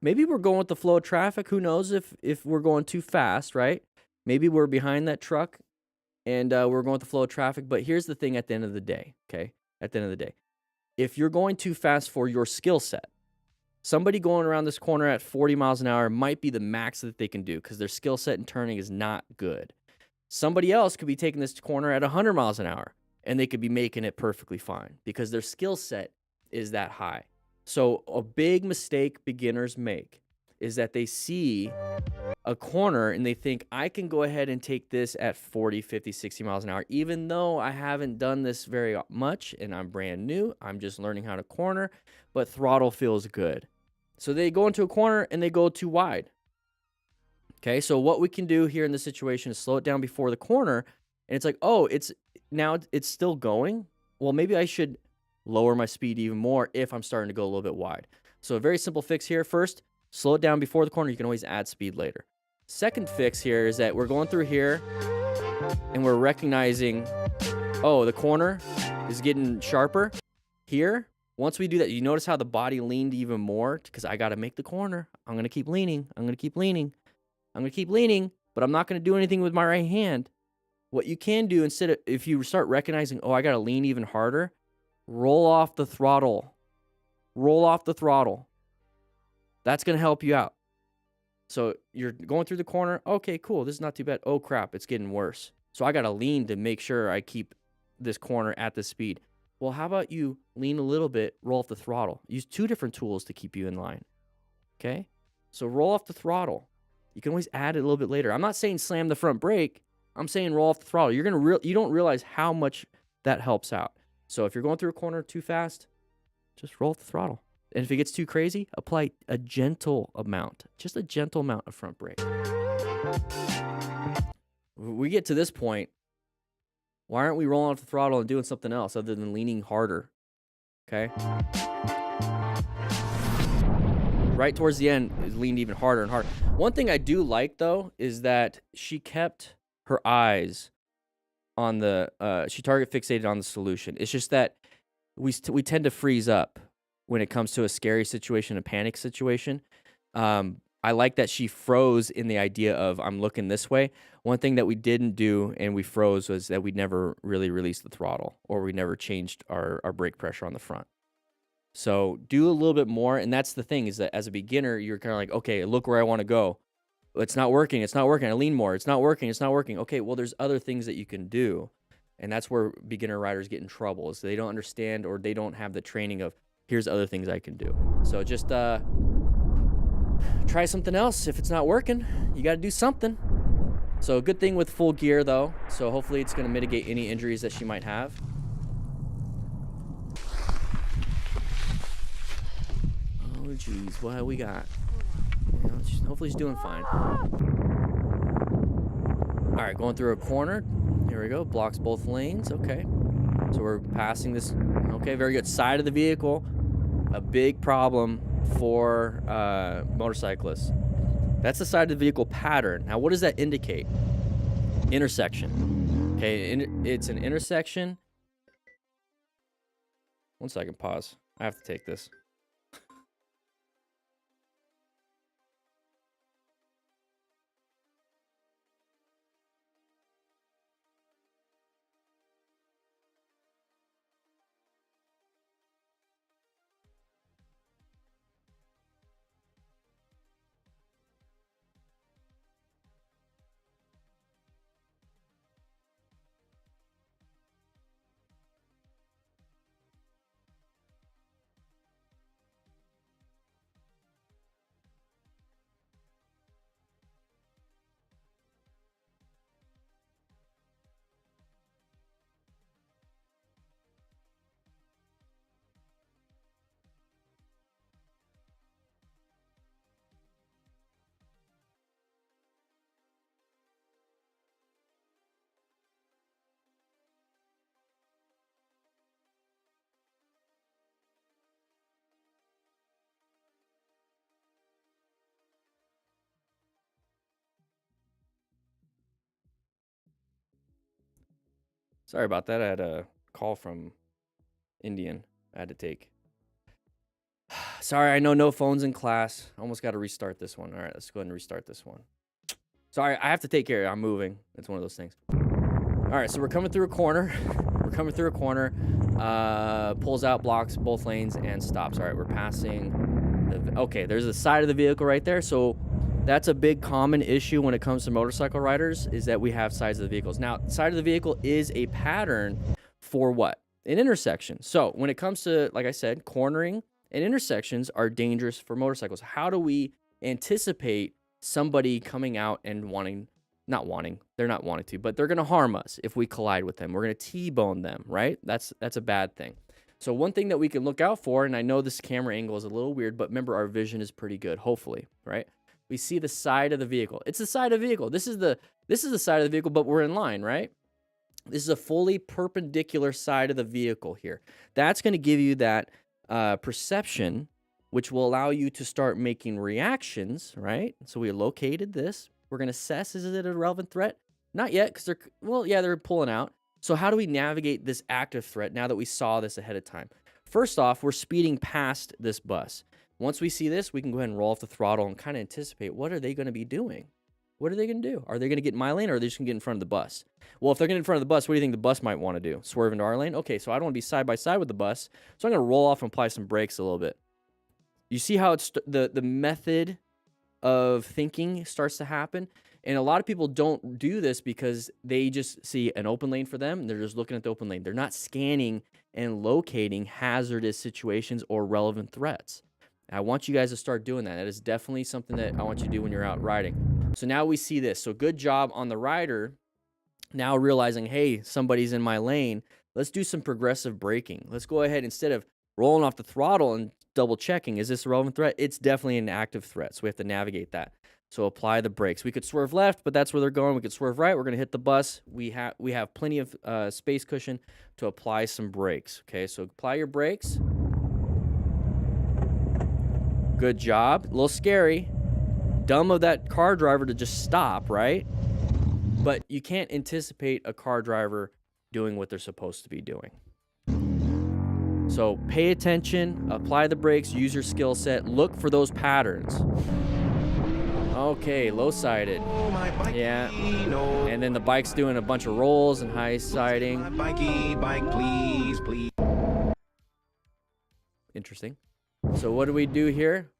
Maybe we're going with the flow of traffic. Who knows if we're going too fast, right? Maybe we're behind that truck and we're going with the flow of traffic. But here's the thing at the end of the day, okay? At the end of the day. If you're going too fast for your skill set, somebody going around this corner at 40 miles an hour might be the max that they can do because their skill set in turning is not good. Somebody else could be taking this corner at 100 miles an hour and they could be making it perfectly fine because their skill set is that high. So a big mistake beginners make is that they see a corner and they think, I can go ahead and take this at 40, 50, 60 miles an hour, even though I haven't done this very much and I'm brand new. I'm just learning how to corner, but throttle feels good. So they go into a corner and they go too wide. Okay, so what we can do here in this situation is slow it down before the corner. And it's like, oh, it's still going. well, maybe I should lower my speed even more if I'm starting to go a little bit wide. So a very simple fix here. First, slow it down before the corner. You can always add speed later. Second fix here is that we're going through here and we're recognizing, oh, the corner is getting sharper here. Once we do that, you notice how the body leaned even more because I got to make the corner. I'm going to keep leaning. I'm going to keep leaning. I'm going to keep leaning, but I'm not going to do anything with my right hand. What you can do instead of, if you start recognizing, oh, I got to lean even harder, roll off the throttle. Roll off the throttle. That's going to help you out. So you're going through the corner. Okay, cool. This is not too bad. Oh, crap. It's getting worse. So I got to lean to make sure I keep this corner at this speed. Well, how about you lean a little bit, roll off the throttle. Use 2 different tools to keep you in line. Okay? So roll off the throttle. You can always add it a little bit later. I'm not saying slam the front brake. I'm saying roll off the throttle. You're gonna you don't realize how much that helps out. So if you're going through a corner too fast, just roll off the throttle. And if it gets too crazy, apply a gentle amount, just a gentle amount of front brake. We get to this point. Why aren't we rolling off the throttle and doing something else other than leaning harder? Okay. Right towards the end, it leaned even harder and harder. One thing I do like though is that she kept her eyes on the. She target fixated on the solution. It's just that we tend to freeze up when it comes to a scary situation, a panic situation. I like that she froze in the idea of I'm looking this way. One thing that we didn't do and we froze was that we never really released the throttle or we never changed our brake pressure on the front. So do a little bit more. And that's the thing is that as a beginner, you're kind of like, okay, look where I want to go. It's not working. It's not working. I lean more. It's not working. It's not working. Okay, well, there's other things that you can do. And that's where beginner riders get in trouble is they don't understand or they don't have the training of here's other things I can do. So just try something else. If it's not working, you got to do something. So a good thing with full gear though. So hopefully it's going to mitigate any injuries that she might have. Oh geez, what we got? You know, hopefully she's doing fine. All right, going through a corner. Here we go. Blocks both lanes. Okay. So we're passing this. Okay, very good. Side of the vehicle. A big problem for motorcyclists. That's the side of the vehicle pattern. Now, what does that indicate? Intersection. Okay, it's an intersection. 1 second, pause. I have to take this. Sorry about that. I had a call from Indian I had to take. Sorry, I know no phones in class. Almost got to restart this one. All right, let's go ahead and restart this one. Sorry, I have to take care of it. I'm moving. It's one of those things. All right, so we're coming through a corner. We're coming through a corner. Pulls out, blocks both lanes, and stops. All right, we're passing. Okay, there's the side of the vehicle right there. So that's a big common issue when it comes to motorcycle riders is that we have sides of the vehicles. Now, side of the vehicle is a pattern for what? An intersection. So when it comes to, like I said, cornering and intersections are dangerous for motorcycles. How do we anticipate somebody coming out and they're not wanting to, but they're going to harm us if we collide with them. We're going to T-bone them, right? That's a bad thing. So one thing that we can look out for, and I know this camera angle is a little weird, but remember our vision is pretty good, hopefully, right? We see the side of the vehicle. It's the side of the vehicle. This is the side of the vehicle, but we're in line, right? This is a fully perpendicular side of the vehicle here. That's going to give you that perception, which will allow you to start making reactions, right? So we located this. We're going to assess, is it a relevant threat? Not yet, because they're pulling out. So how do we navigate this active threat now that we saw this ahead of time? First off, we're speeding past this bus. Once we see this, we can go ahead and roll off the throttle and kind of anticipate, what are they going to be doing? What are they going to do? Are they going to get in my lane, or are they just going to get in front of the bus? Well, if they're getting in front of the bus, what do you think the bus might want to do? Swerve into our lane? Okay, so I don't want to be side by side with the bus, so I'm going to roll off and apply some brakes a little bit. You see how it's the method of thinking starts to happen? And a lot of people don't do this because they just see an open lane for them, and they're just looking at the open lane. They're not scanning and locating hazardous situations or relevant threats. I want you guys to start doing that. That is definitely something that I want you to do when you're out riding. So now we see this. So good job on the rider now realizing, hey, somebody's in my lane. Let's do some progressive braking. Let's go ahead, instead of rolling off the throttle and double checking, is this a relevant threat? It's definitely an active threat, so we have to navigate that. So apply the brakes. We could swerve left, but that's where they're going. We could swerve right. We're going to hit the bus. We have plenty of space cushion to apply some brakes. Okay, so apply your brakes. Good job. A little scary. Dumb of that car driver to just stop, right? But you can't anticipate a car driver doing what they're supposed to be doing. So pay attention, apply the brakes, use your skill set, look for those patterns. Okay, low-sided. Yeah. And then the bike's doing a bunch of rolls and high-siding. Bike, please. Interesting. So what do we do here?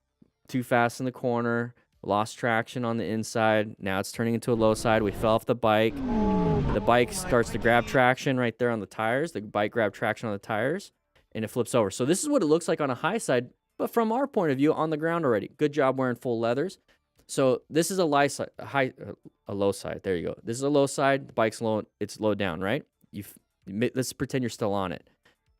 Too fast in the corner, lost traction on the inside. Now it's turning into a low side. We fell off the bike. The bike starts to grab traction right there on the tires. The bike grabbed traction on the tires, and it flips over. So this is what it looks like on a high side, but from our point of view, on the ground already. Good job wearing full leathers. So this is a low side. There you go. This is a low side. The bike's low. It's low down, right? Let's pretend you're still on it.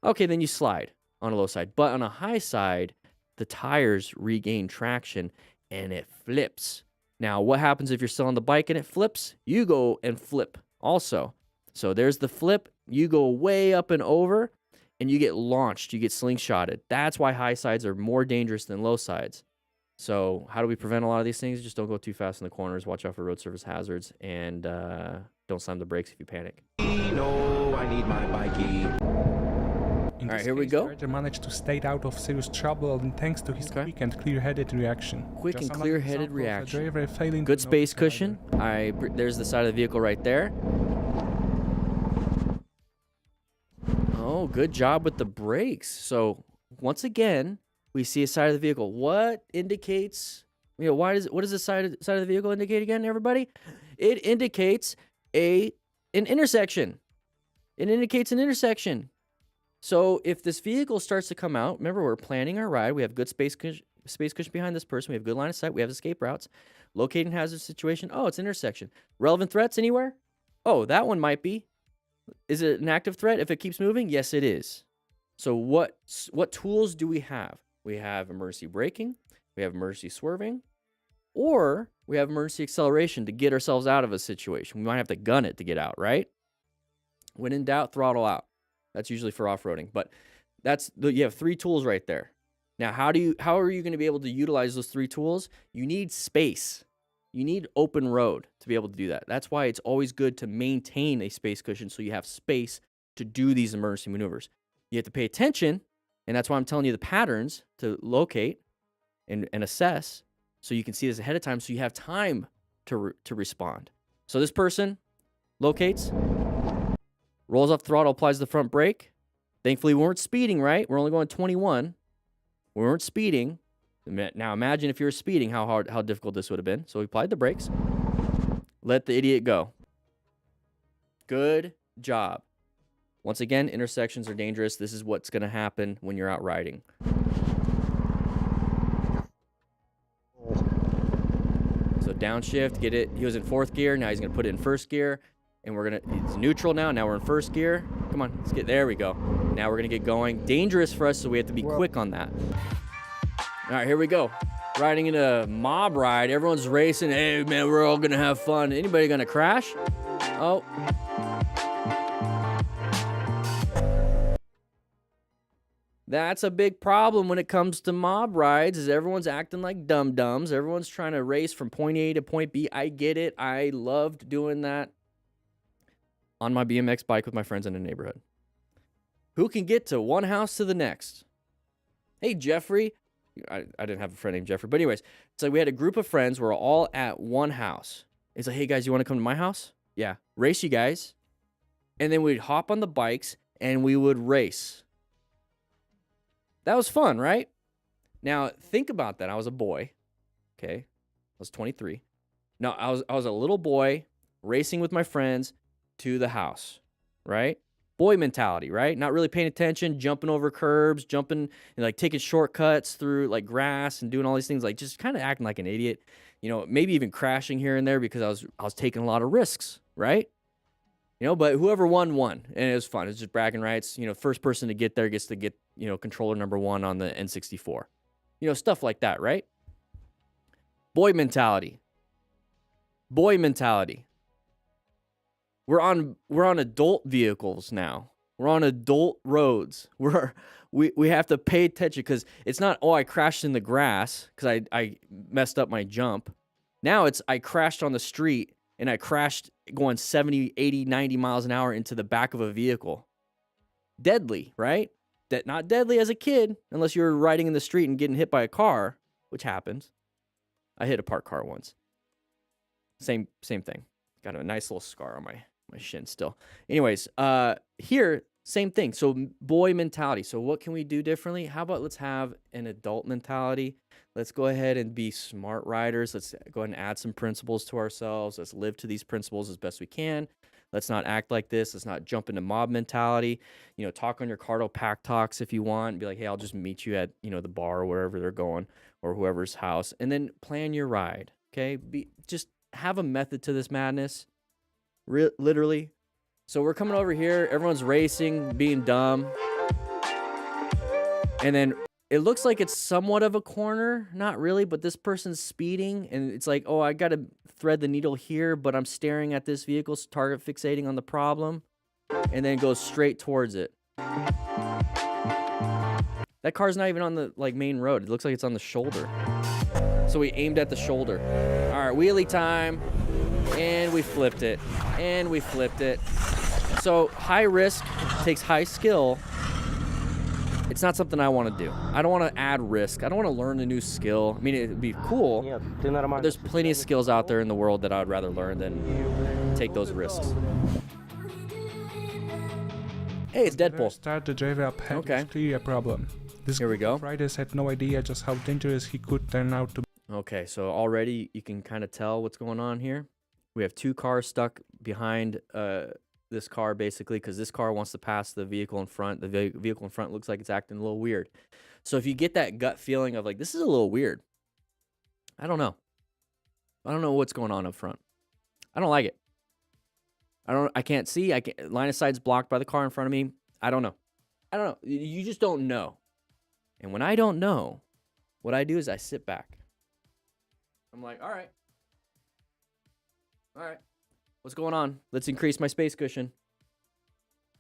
Okay, then you slide on a low side. But on a high side, the tires regain traction and it flips. Now, what happens if you're still on the bike and it flips? You go and flip also. So there's the flip. You go way up and over and you get launched. You get slingshotted. That's why high sides are more dangerous than low sides. So how do we prevent a lot of these things? Just don't go too fast in the corners. Watch out for road surface hazards, and don't slam the brakes if you panic. No, I need my bikey. In All right, this here we case, go. The rider managed to stay out of serious trouble, and thanks to his quick and clear-headed reaction. Quick Just and another clear-headed example of a reaction. driver failing Good to space notice the cushion. There's the side of the vehicle right there. Oh, good job with the brakes. So once again, we see a side of the vehicle. What indicates, what does the side of the vehicle indicate again, everybody? It indicates an intersection. It indicates an intersection. So if this vehicle starts to come out, remember, we're planning our ride. We have good space cushion behind this person. We have good line of sight. We have escape routes. Locating hazard situation. Oh, it's an intersection. Relevant threats anywhere? Oh, that one might be. Is it an active threat if it keeps moving? Yes, it is. So what tools do we have? We have emergency braking, we have emergency swerving, or we have emergency acceleration to get ourselves out of a situation. We might have to gun it to get out, right? When in doubt, throttle out. That's usually for off-roading, but you have 3 tools right there. Now, how are you going to be able to utilize those 3 tools? You need space. You need open road to be able to do that. That's why it's always good to maintain a space cushion so you have space to do these emergency maneuvers. You have to pay attention. And that's why I'm telling you the patterns to locate and assess so you can see this ahead of time so you have time to respond. So this person locates, rolls off the throttle, applies the front brake. Thankfully, we weren't speeding, right? We're only going 21. We weren't speeding. Now imagine if you were speeding, how difficult this would have been. So we applied the brakes. Let the idiot go. Good job. Once again, intersections are dangerous. This is what's going to happen when you're out riding. So downshift, get it. He was in 4th gear. Now he's going to put it in 1st gear. And it's neutral now. Now we're in 1st gear. Come on, there we go. Now we're going to get going. Dangerous for us, so we have to be quick on that. All right, here we go. Riding in a mob ride. Everyone's racing. Hey, man, we're all going to have fun. Anybody going to crash? Oh. That's a big problem when it comes to mob rides, is everyone's acting like dum-dums. Everyone's trying to race from point A to point B. I get it. I loved doing that on my BMX bike with my friends in the neighborhood. Who can get to one house to the next? Hey, Jeffrey. I didn't have a friend named Jeffrey. But anyways, it's like we had a group of friends. We're all at one house. It's like, hey, guys, you want to come to my house? Yeah. Race, you guys. And then we'd hop on the bikes and we would race. That was fun, right? Now, think about that. I was a boy. Okay. I was 23. No, I was a little boy racing with my friends to the house, right? Boy mentality, right? Not really paying attention, jumping over curbs, jumping and like taking shortcuts through like grass and doing all these things, like just kind of acting like an idiot. You know, maybe even crashing here and there because I was taking a lot of risks, right? You know, but whoever won, and it was fun. It was just bragging rights. You know, first person to get there gets to get, you know, controller number 1 on the N64. You know, stuff like that, right? Boy mentality. Boy mentality. We're on adult vehicles now. We're on adult roads. We have to pay attention because it's not, oh, I crashed in the grass because I messed up my jump. Now it's I crashed on the street and I crashed going 70, 80, 90 miles an hour into the back of a vehicle. Deadly, right? Not deadly as a kid unless you're riding in the street and getting hit by a car, which happens. I hit a parked car once. Same thing. Got a nice little scar on my shin still. Anyways, here, same thing. So boy mentality. So what can we do differently? How about let's have an adult mentality? Let's go ahead and be smart riders. Let's go ahead and add some principles to ourselves. Let's live to these principles as best we can. Let's not act like this. Let's not jump into mob mentality. You know, talk on your Cardo pack talks if you want. Be like, hey, I'll just meet you at, you know, the bar or wherever they're going or whoever's house. And then plan your ride, okay? Just have a method to this madness. Literally. So we're coming over here. Everyone's racing, being dumb. And then it looks like it's somewhat of a corner. Not really, but this person's speeding. And it's like, oh, I got to thread the needle here, but I'm staring at this vehicle, target fixating on the problem. And then goes straight towards it. That car's not even on the main road. It looks like it's on the shoulder. So we aimed at the shoulder. All right, wheelie time. And we flipped it. And we flipped it. So high risk takes high skill. It's not something I want to do. I don't want to add risk. I don't want to learn a new skill. I mean, it'd be cool. But there's plenty of skills out there in the world that I would rather learn than take those risks. Hey, it's Deadpool. Start the driver up ahead is clearly a problem. Here we go. Riders had no idea just how dangerous he could turn out to be. Okay, so already you can kind of tell what's going on here. We have two cars stuck behind this car, basically, because this car wants to pass the vehicle in front. The vehicle in front looks like it's acting a little weird. So if you get that gut feeling of like, this is a little weird, I don't know. I don't know what's going on up front. I don't like it. I can't see. Line of sight's blocked by the car in front of me. I don't know. You just don't know. And when I don't know, what I do is I sit back. I'm like, all right. What's going on? Let's increase my space cushion.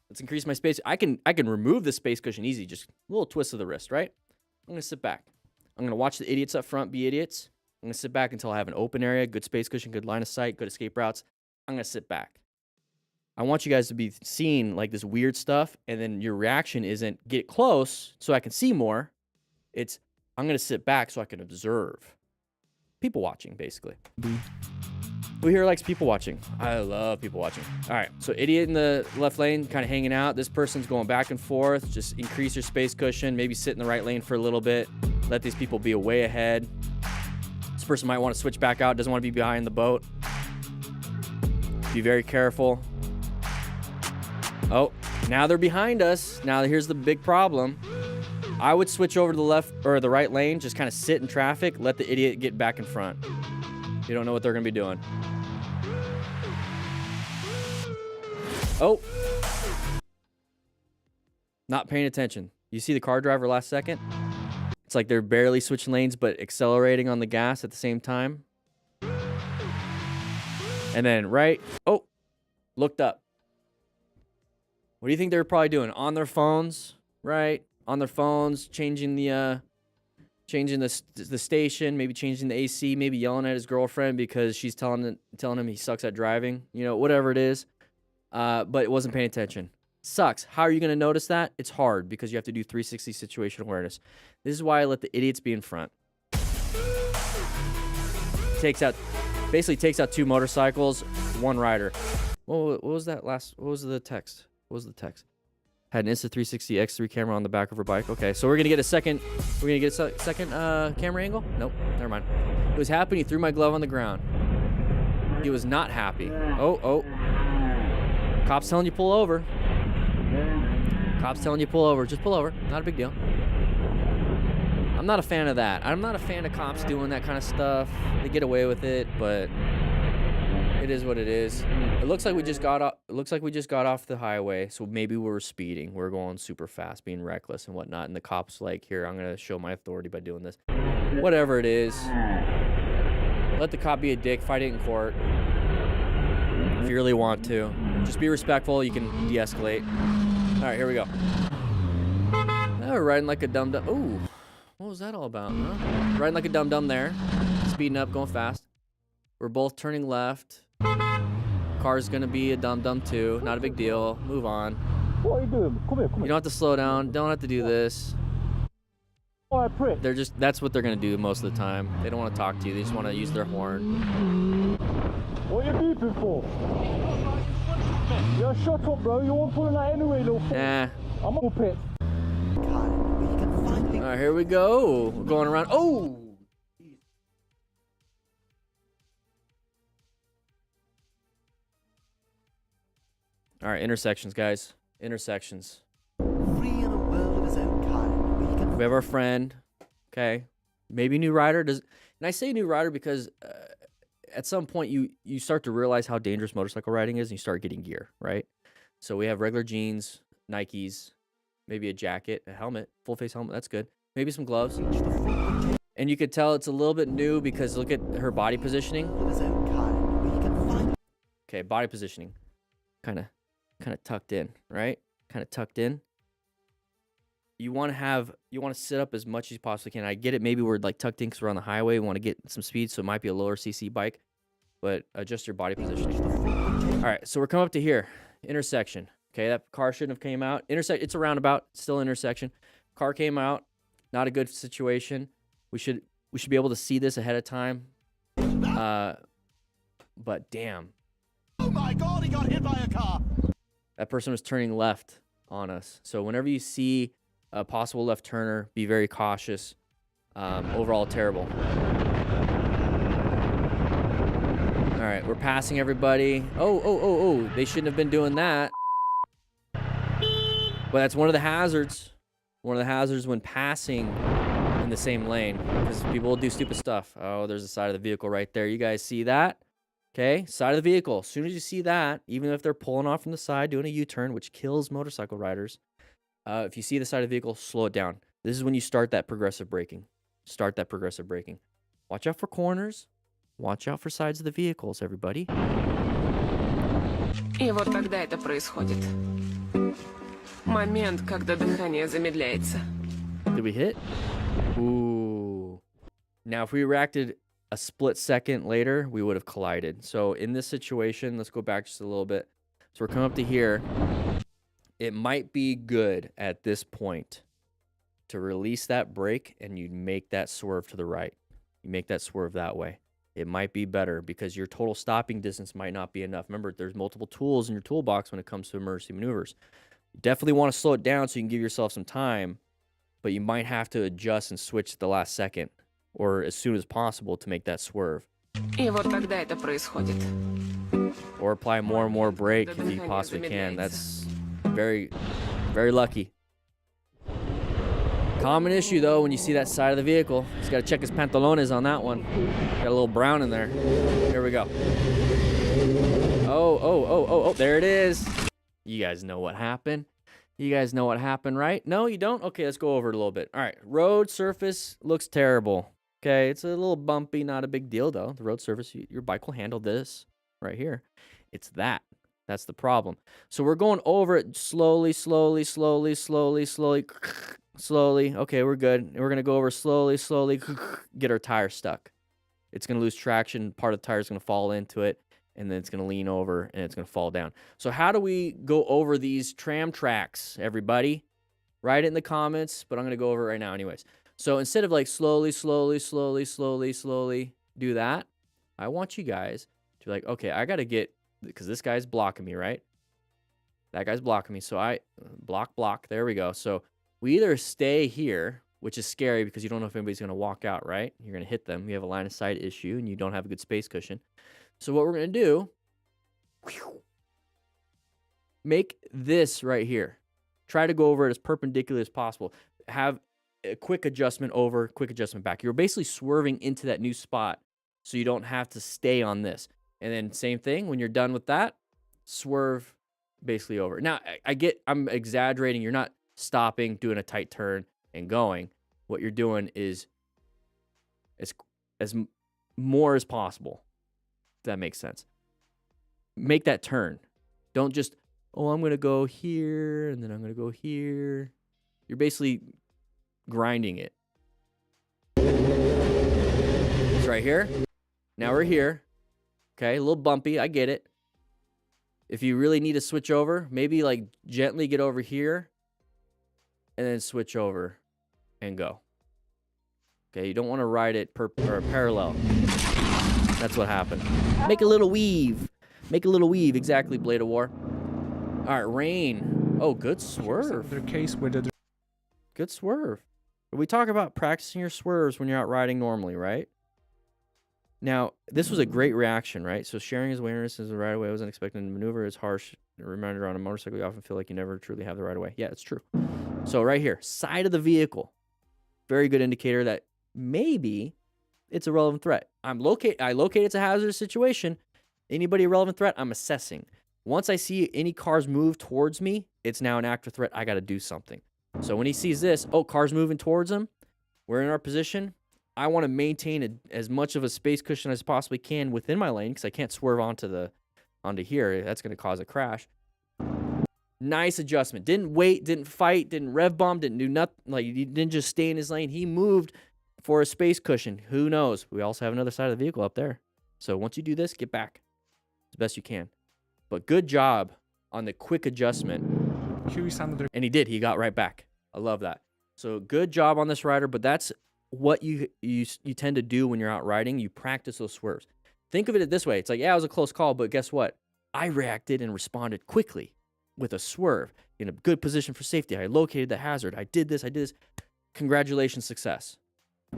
Let's increase my space. I can remove the space cushion easy. Just a little twist of the wrist, right? I'm going to sit back. I'm going to watch the idiots up front be idiots. I'm going to sit back until I have an open area, good space cushion, good line of sight, good escape routes. I'm going to sit back. I want you guys to be seeing like this weird stuff, and then your reaction isn't get close so I can see more. It's I'm going to sit back so I can observe. People watching, basically. Who here likes people watching? I love people watching. All right, so idiot in the left lane, kind of hanging out. This person's going back and forth. Just increase your space cushion. Maybe sit in the right lane for a little bit. Let these people be way ahead. This person might want to switch back out. Doesn't want to be behind the boat. Be very careful. Oh, now they're behind us. Now here's the big problem. I would switch over to the left or the right lane. Just kind of sit in traffic. Let the idiot get back in front. You don't know what they're going to be doing. Oh. Not paying attention. You see the car driver last second? It's like they're barely switching lanes, but accelerating on the gas at the same time. And then looked up. What do you think they're probably doing? On their phones, right? on their phones, changing the station, maybe changing the AC, maybe yelling at his girlfriend because she's telling him he sucks at driving, you know, whatever it is. But it wasn't paying attention. Sucks. How are you going to notice that? It's hard because you have to do 360 situation awareness. This is why I let the idiots be in front. Basically takes out 2 motorcycles, 1 rider. What was that last? What was the text? Had an Insta360 X3 camera on the back of her bike. Okay, so we're gonna get a second. We're gonna get a second camera angle. Nope, never mind. It was happy. He threw my glove on the ground. He was not happy. Oh. Cops telling you pull over. Cops telling you pull over. Just pull over. Not a big deal. I'm not a fan of that. I'm not a fan of cops doing that kind of stuff. They get away with it, but it is what it is. It looks like we just got off. It looks like we just got off the highway, so maybe we were speeding. We're going super fast, being reckless and whatnot. And the cops like, here, I'm gonna show my authority by doing this. Whatever it is, let the cop be a dick. Fight it in court if you really want to. Just be respectful. You can de-escalate. All right, here we go. Now we're riding like a dum-dum. Ooh, what was that all about, huh? Riding like a dum-dum there. Speeding up, going fast. We're both turning left. Car's gonna be a dum-dum too. Not a big deal. Move on. What are you doing? Come here. You don't have to slow down. Don't have to do this. Oh, prick. That's what they're gonna do most of the time. They don't want to talk to you. They just want to use their horn. What are you beeping for? Yeah, shut up, bro. You won't pulling that anyway, little fool. Nah. I'm all pit. All right, here we go. We're going around. Oh! All right, intersections, guys. Intersections. We have our friend. Okay. Maybe new rider. And I say new rider because at some point you start to realize how dangerous motorcycle riding is and you start getting gear, right? So we have regular jeans, Nikes, maybe a jacket, a helmet, full face helmet. That's good. Maybe some gloves. And you could tell it's a little bit new because look at her body positioning. Okay, body positioning. Kind of tucked in, right? Kind of tucked in. You want to sit up as much as you possibly can. I get it. Maybe we're like tucked in because we're on the highway. We want to get some speed, so it might be a lower CC bike, but adjust your body positioning. All right, so we're coming up to here, intersection. Okay, that car shouldn't have came out. It's a roundabout, still intersection. Car came out, not a good situation. We should be able to see this ahead of time. But damn. Oh my God, he got hit by a car. That person was turning left on us. So whenever you see a possible left turner, be very cautious. Overall, terrible. All right, we're passing everybody. Oh, they shouldn't have been doing that. But that's one of the hazards. One of the hazards when passing in the same lane, because people will do stupid stuff. Oh, there's the side of the vehicle right there. You guys see that? Okay, side of the vehicle. As soon as you see that, even if they're pulling off from the side, doing a U-turn, which kills motorcycle riders, if you see the side of the vehicle, slow it down. This is when you start that progressive braking. Watch out for corners. Watch out for sides of the vehicles, everybody. И вот тогда это происходит. Момент, когда дыхание замедляется. Did we hit? Ooh. Now, if we reacted a split second later, we would have collided. So in this situation, let's go back just a little bit. So we're coming up to here. It might be good at this point to release that brake and you make that swerve to the right. You make that swerve that way. It might be better because your total stopping distance might not be enough. Remember, there's multiple tools in your toolbox when it comes to emergency maneuvers. You definitely want to slow it down so you can give yourself some time, but you might have to adjust and switch at the last second or as soon as possible to make that swerve. И вот тогда это происходит. Or apply more and more brake if you possibly can. That's very, very lucky. Common issue, though, when you see that side of the vehicle. He's got to check his pantalones on that one. Got a little brown in there. Here we go. Oh, there it is. You guys know what happened. You guys know what happened, right? No, you don't? Okay, let's go over it a little bit. All right, road surface looks terrible. Okay, it's a little bumpy, not a big deal, though. The road surface, your bike will handle this right here. It's that. That's the problem. So we're going over it slowly. slowly. Okay, we're good. And we're going to go over slowly, slowly, get our tire stuck. It's going to lose traction. Part of the tire is going to fall into it, and then it's going to lean over, and it's going to fall down. So how do we go over these tram tracks, everybody? Write it in the comments, but I'm going to go over it right now anyways. So instead of like slowly, slowly, slowly, slowly, slowly do that, I want you guys to be like, okay, I got to get, because this guy's blocking me, right? That guy's blocking me. So I block. There we go. So we either stay here, which is scary because you don't know if anybody's going to walk out, right? You're going to hit them. You have a line of sight issue and you don't have a good space cushion. So what we're going to do, make this right here. Try to go over it as perpendicular as possible. Have a quick adjustment over, quick adjustment back. You're basically swerving into that new spot so you don't have to stay on this. And then same thing, when you're done with that, swerve basically over. Now, I'm exaggerating. You're not stopping, doing a tight turn, and going. What you're doing is as more as possible, if that makes sense. Make that turn. Don't just, oh, I'm going to go here, and then I'm going to go here. You're basically grinding it. It's right here. Now we're here. Okay, a little bumpy. I get it. If you really need to switch over, maybe like gently get over here and then switch over and go. Okay, you don't want to ride it parallel. That's what happened. Make a little weave. Make a little weave. Exactly, Blade of War. All right, rain. Oh, good swerve. Good swerve. We talk about practicing your swerves when you're out riding normally, right? Now, this was a great reaction, right? So sharing his awareness as the right of way was unexpected. Maneuver is harsh. A reminder on a motorcycle, you often feel like you never truly have the right of way. Yeah, it's true. So right here, side of the vehicle. Very good indicator that maybe it's a relevant threat. I locate it's a hazardous situation. Anybody a relevant threat, I'm assessing. Once I see any cars move towards me, it's now an active threat. I got to do something. So when he sees this, oh, cars moving towards him, we're in our position. I want to maintain as much of a space cushion as I possibly can within my lane because I can't swerve onto here. That's going to cause a crash. Nice adjustment. Didn't wait, didn't fight, didn't rev bomb, didn't do nothing. Like, he didn't just stay in his lane. He moved for a space cushion. Who knows? We also have another side of the vehicle up there. So once you do this, get back as best you can. But good job on the quick adjustment. And he did. He got right back. I love that. So good job on this rider, but that's what you tend to do when you're out riding. You practice those swerves. Think of it this way. It's like, yeah, it was a close call, but guess what? I reacted and responded quickly with a swerve in a good position for safety. I located the hazard. I did this. Congratulations, success.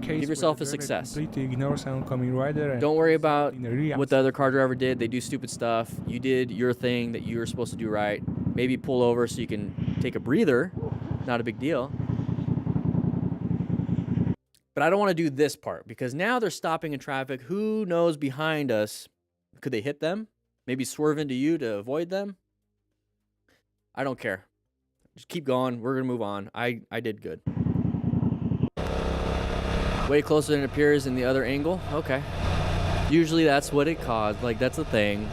Give yourself a success. Don't worry about what the other car driver did. They do stupid stuff. You did your thing that you were supposed to do right. Maybe pull over so you can take a breather. Not a big deal. But I don't want to do this part because now they're stopping in traffic. Who knows behind us? Could they hit them? Maybe swerve into you to avoid them? I don't care. Just keep going. We're going to move on. I did good. Way closer than it appears in the other angle. Okay. Usually that's what it caused. Like, that's the thing.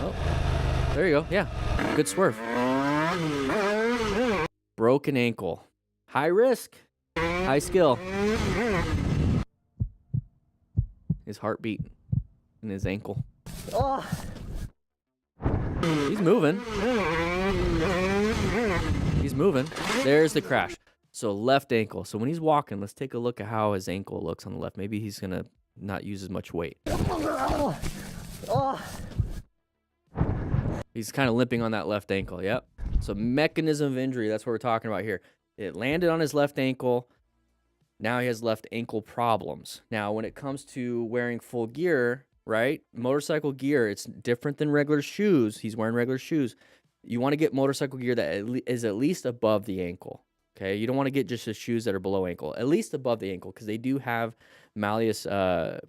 Oh, there you go. Yeah. Good swerve. Broken ankle. High risk. High skill. His heartbeat and his ankle. Oh. He's moving. He's moving. There's the crash. So left ankle. So when he's walking, let's take a look at how his ankle looks on the left. Maybe he's going to not use as much weight. He's kind of limping on that left ankle. Yep. So mechanism of injury, that's what we're talking about here. It landed on his left ankle. Now he has left ankle problems. Now, when it comes to wearing full gear, right? Motorcycle gear, it's different than regular shoes. He's wearing regular shoes. You want to get motorcycle gear that is at least above the ankle. Okay, you don't want to get just the shoes that are below ankle, at least above the ankle, because they do have malleus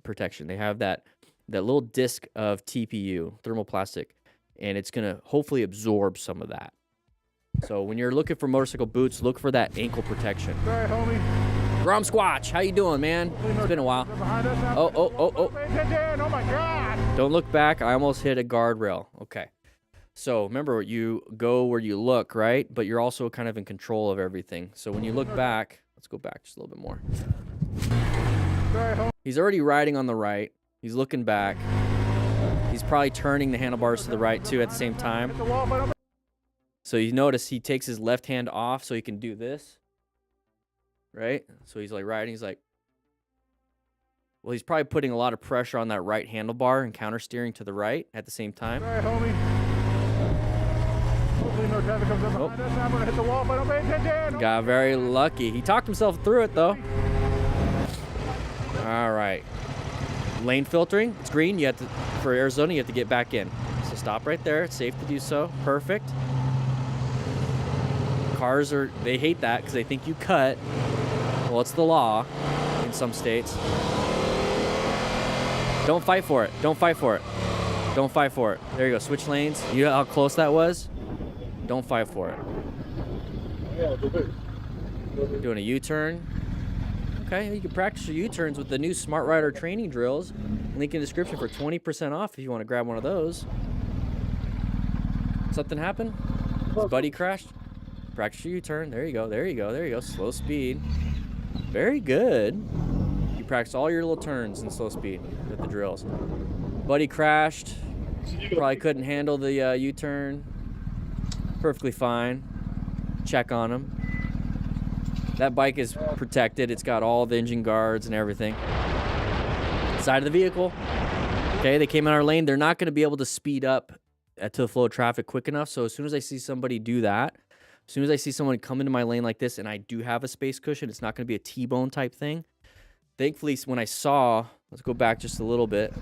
protection. They have that little disc of TPU, thermoplastic, and it's going to hopefully absorb some of that. So when you're looking for motorcycle boots, look for that ankle protection. Sorry, homie. Grom Squatch, how you doing, man? It's been a while. Oh. Oh my God. Don't look back. I almost hit a guardrail. Okay. So remember, you go where you look, right? But you're also kind of in control of everything. So when you look back, let's go back just a little bit more. He's already riding on the right. He's looking back. He's probably turning the handlebars to the right too at the same time. So you notice he takes his left hand off so he can do this. Right? So he's like riding. He's like, well, he's probably putting a lot of pressure on that right handlebar and counter steering to the right at the same time. All right, homie. Hopefully no traffic comes up behind us. I'm going to hit the wall if I don't pay attention. Got very lucky. He talked himself through it, though. All right. Lane filtering. It's green. You have to, for Arizona, you have to get back in. So stop right there. It's safe to do so. Perfect. Cars they hate that because they think you cut. Well, it's the law in some states. Don't fight for it. Don't fight for it. Don't fight for it. There you go. Switch lanes. You know how close that was? Don't fight for it. Doing a U-turn. Okay, you can practice your U-turns with the new Smart Rider training drills. Link in the description for 20% off if you want to grab one of those. Something happened? His buddy crashed? Practice your U-turn. There you go. There you go. There you go. Slow speed. Very good. You practice all your little turns in slow speed with the drills. Buddy crashed. Probably couldn't handle the U-turn. Perfectly fine. Check on him. That bike is protected. It's got all the engine guards and everything. Side of the vehicle. Okay, they came in our lane. They're not going to be able to speed up to the flow of traffic quick enough. So as soon as I see somebody do that, as soon as I see someone come into my lane like this and I do have a space cushion, it's not going to be a T-bone type thing. Thankfully, when I saw, let's go back just a little bit.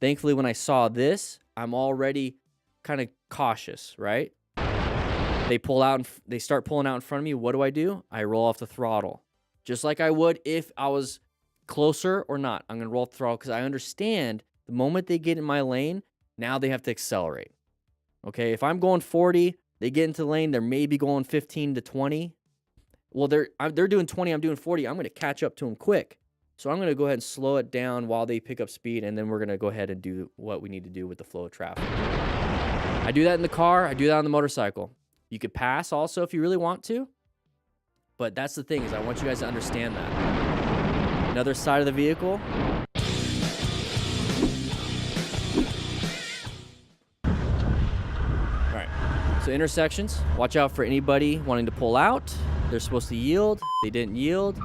Thankfully, when I saw this, I'm already kind of cautious, right? They pull out and they start pulling out in front of me. What do? I roll off the throttle. Just like I would if I was closer or not. I'm going to roll off the throttle because I understand the moment they get in my lane, now they have to accelerate. Okay, if I'm going 40, they get into the lane, they're maybe going 15 to 20. Well, they're doing 20, I'm doing 40. I'm going to catch up to them quick. So I'm going to go ahead and slow it down while they pick up speed, and then we're going to go ahead and do what we need to do with the flow of traffic. I do that in the car. I do that on the motorcycle. You could pass also if you really want to, but that's the thing is I want you guys to understand that. Another side of the vehicle. All right, so intersections. Watch out for anybody wanting to pull out. They're supposed to yield. They didn't yield.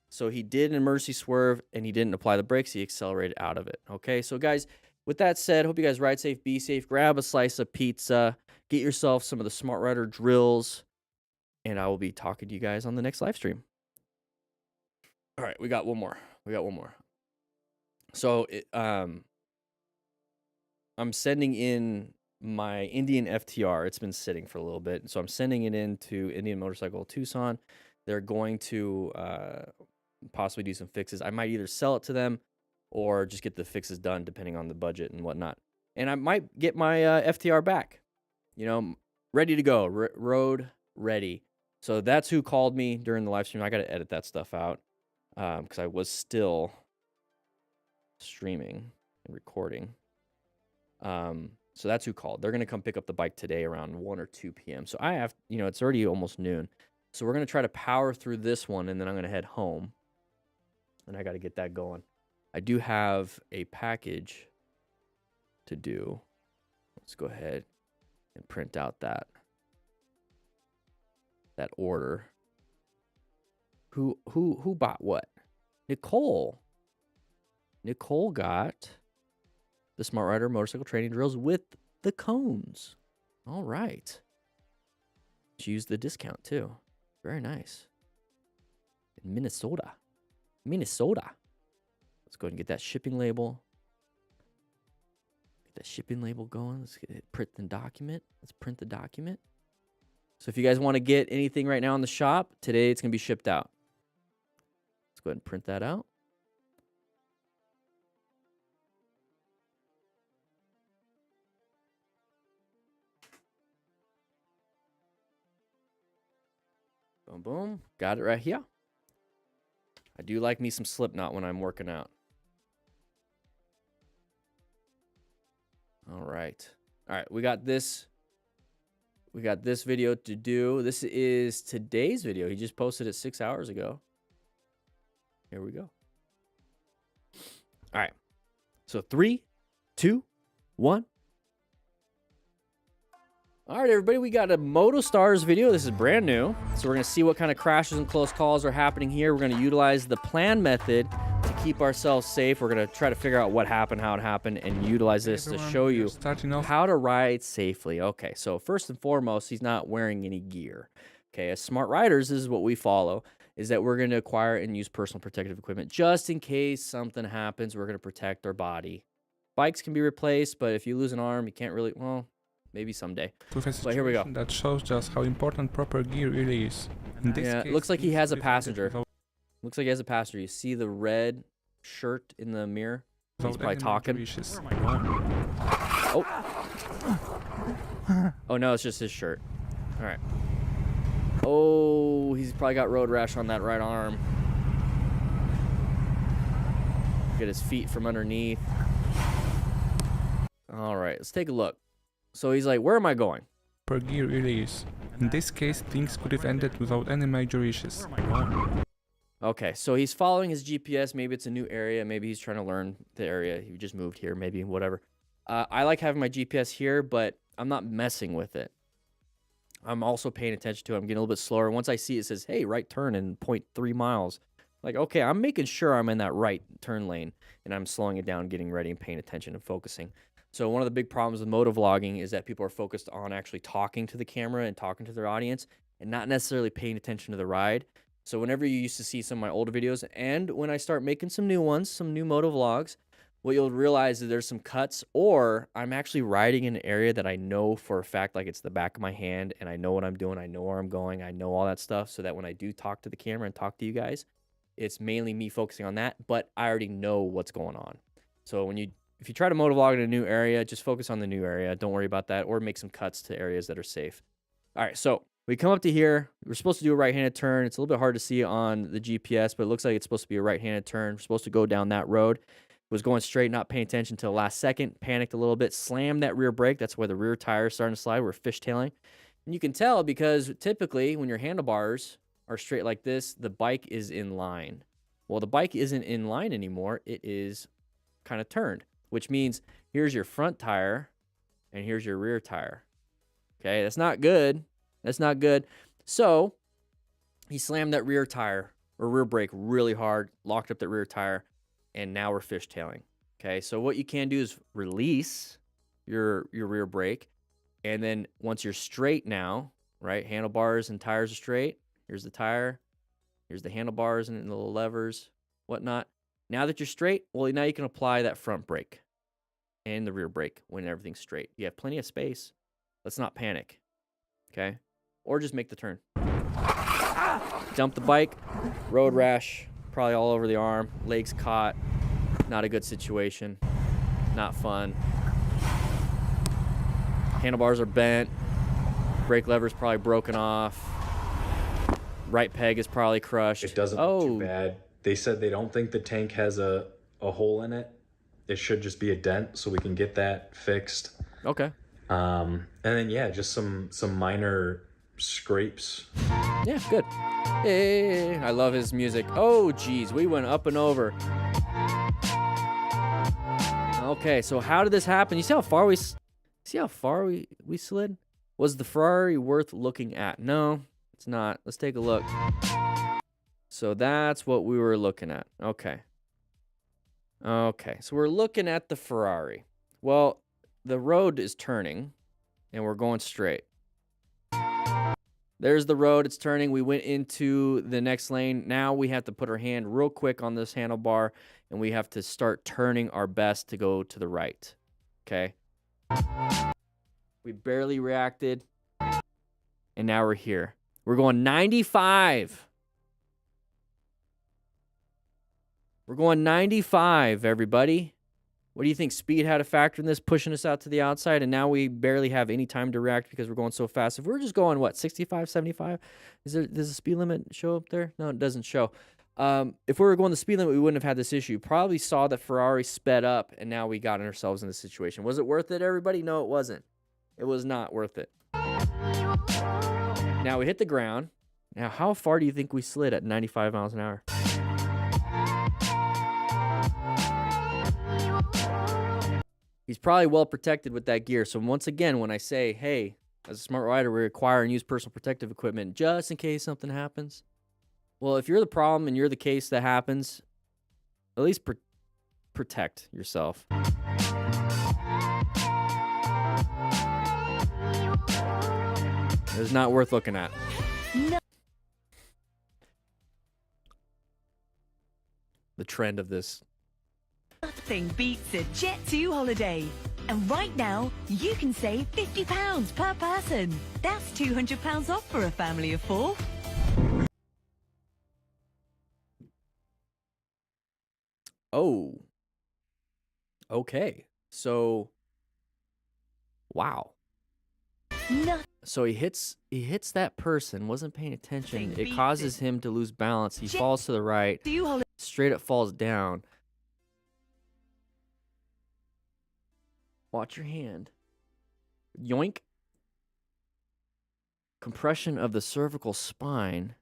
So he did an emergency swerve and he didn't apply the brakes. He accelerated out of it. Okay, so guys, with that said, hope you guys ride safe, be safe, grab a slice of pizza, get yourself some of the Smart Rider drills, and I will be talking to you guys on the next live stream. All right, we got one more. So I'm sending in my Indian FTR. It's been sitting for a little bit, so I'm sending it into Indian Motorcycle Tucson. They're going to possibly do some fixes. I might either sell it to them or just get the fixes done depending on the budget and whatnot. And I might get my FTR back, you know, ready to go, road ready. So that's who called me during the live stream. I got to edit that stuff out because I was still streaming and recording. So that's who called. They're going to come pick up the bike today around 1 or 2 p.m. So I have, you know, it's already almost noon. So we're going to try to power through this one, and then I'm going to head home. And I got to get that going. I do have a package to do. Let's go ahead and print out that order. Who bought what? Nicole. Nicole got the Smart Rider motorcycle training drills with the cones. All right. She used the discount too. Very nice. In Minnesota. Let's go ahead and get that shipping label. Get that shipping label going. Let's get it, print the document. Let's print the document. So if you guys want to get anything right now in the shop, today it's going to be shipped out. Let's go ahead and print that out. Boom, boom. Got it right here. I do like me some Slipknot when I'm working out. All right. All right, we got this. We got this video to do. This is today's video. He just posted it 6 hours ago. Here we go. All right. So 3, 2, 1. All right, everybody, we got a MotoStars video. This is brand new. So we're going to see what kind of crashes and close calls are happening here. We're going to utilize the plan method to keep ourselves safe. We're going to try to figure out what happened, how it happened, and utilize this to show you how to ride safely. Okay, so first and foremost, he's not wearing any gear. Okay, as smart riders, this is what we follow, is that we're going to acquire and use personal protective equipment just in case something happens. We're going to protect our body. Bikes can be replaced, but if you lose an arm, you can't really, well, maybe someday. But here we go. That shows just how important proper gear really is. In this Yeah, case, it looks like he has a passenger. without- Looks like he has a passenger. You see the red shirt in the mirror? He's without probably any talking. major issues. Oh. Oh, no, it's just his shirt. All right. Oh, he's probably got road rash on that right arm. Get his feet from underneath. All right, let's take a look. So he's like, where am I going? Per gear really is. In this case, things could have ended without any major issues. Okay, so he's following his GPS. Maybe it's a new area. Maybe he's trying to learn the area. He just moved here, maybe, whatever. I like having my GPS here, but I'm not messing with it. I'm also paying attention to it. I'm getting a little bit slower. Once I see it says, hey, right turn in 0.3 miles. Like, okay, I'm making sure I'm in that right turn lane, and I'm slowing it down, getting ready, and paying attention and focusing. So one of the big problems with motovlogging is that people are focused on actually talking to the camera and talking to their audience and not necessarily paying attention to the ride. So whenever you used to see some of my older videos, and when I start making some new ones, some new motovlogs, what you'll realize is there's some cuts, or I'm actually riding in an area that I know for a fact, like it's the back of my hand, and I know what I'm doing, I know where I'm going, I know all that stuff, so that when I do talk to the camera and talk to you guys, it's mainly me focusing on that, but I already know what's going on. So if you try to motovlog in a new area, just focus on the new area. Don't worry about that, or make some cuts to areas that are safe. All right, so we come up to here. We're supposed to do a right-handed turn. It's a little bit hard to see on the GPS, but it looks like it's supposed to be a right-handed turn. We're supposed to go down that road. Was going straight, not paying attention until the last second. Panicked a little bit, slammed that rear brake. That's where the rear tire is starting to slide. We're fishtailing. And you can tell because typically when your handlebars are straight like this, the bike is in line. Well, the bike isn't in line anymore. It is kind of turned, which means here's your front tire and here's your rear tire. Okay, that's not good. That's not good. So he slammed that rear tire or rear brake really hard, locked up that rear tire, and now we're fishtailing. Okay, so what you can do is release your rear brake, and then once you're straight now, right, handlebars and tires are straight, here's the tire, here's the handlebars and the little levers, whatnot. Now that you're straight, well, now you can apply that front brake and the rear brake when everything's straight. You have plenty of space. Let's not panic, okay? Or just make the turn. Dump the bike, road rash, probably all over the arm, legs caught. Not a good situation. Not fun. Handlebars are bent. Brake lever's probably broken off. Right peg is probably crushed. It doesn't look too bad. They said they don't think the tank has a hole in it. It should just be a dent, so we can get that fixed. Okay. And then yeah, just some minor scrapes. Yeah, good. Hey, I love his music. Oh, geez, we went up and over. Okay, so how did this happen? You see how far we slid? Was the Ferrari worth looking at? No, it's not. Let's take a look. So that's what we were looking at. Okay. Okay, so we're looking at the Ferrari. Well, the road is turning, and we're going straight. There's the road. It's turning. We went into the next lane. Now we have to put our hand real quick on this handlebar, and we have to start turning our best to go to the right. Okay? We barely reacted, and now we're here. We're going 95. We're going 95, everybody. What do you think? Speed had a factor in this, pushing us out to the outside, and now we barely have any time to react because we're going so fast. If we're just going, what, 65, 75? Does the speed limit show up there? No, it doesn't show. If we were going the speed limit, we wouldn't have had this issue. Probably saw that Ferrari sped up, and now we got ourselves in this situation. Was it worth it, everybody? No, it wasn't. It was not worth it. Now we hit the ground. Now, how far do you think we slid at 95 miles an hour? He's probably well protected with that gear. So once again, when I say, hey, as a smart rider, we require and use personal protective equipment just in case something happens. Well, if you're the problem and you're the case that happens, at least protect yourself. It's not worth looking at. No. The trend of this. Nothing beats a Jet2 holiday. And right now, you can save £50 per person. That's £200 off for a family of 4. Oh. Okay. So, wow. No. So he hits that person, wasn't paying attention. It causes him to lose balance. He falls to the right. Straight up falls down. Watch your hand. Yoink. Compression of the cervical spine.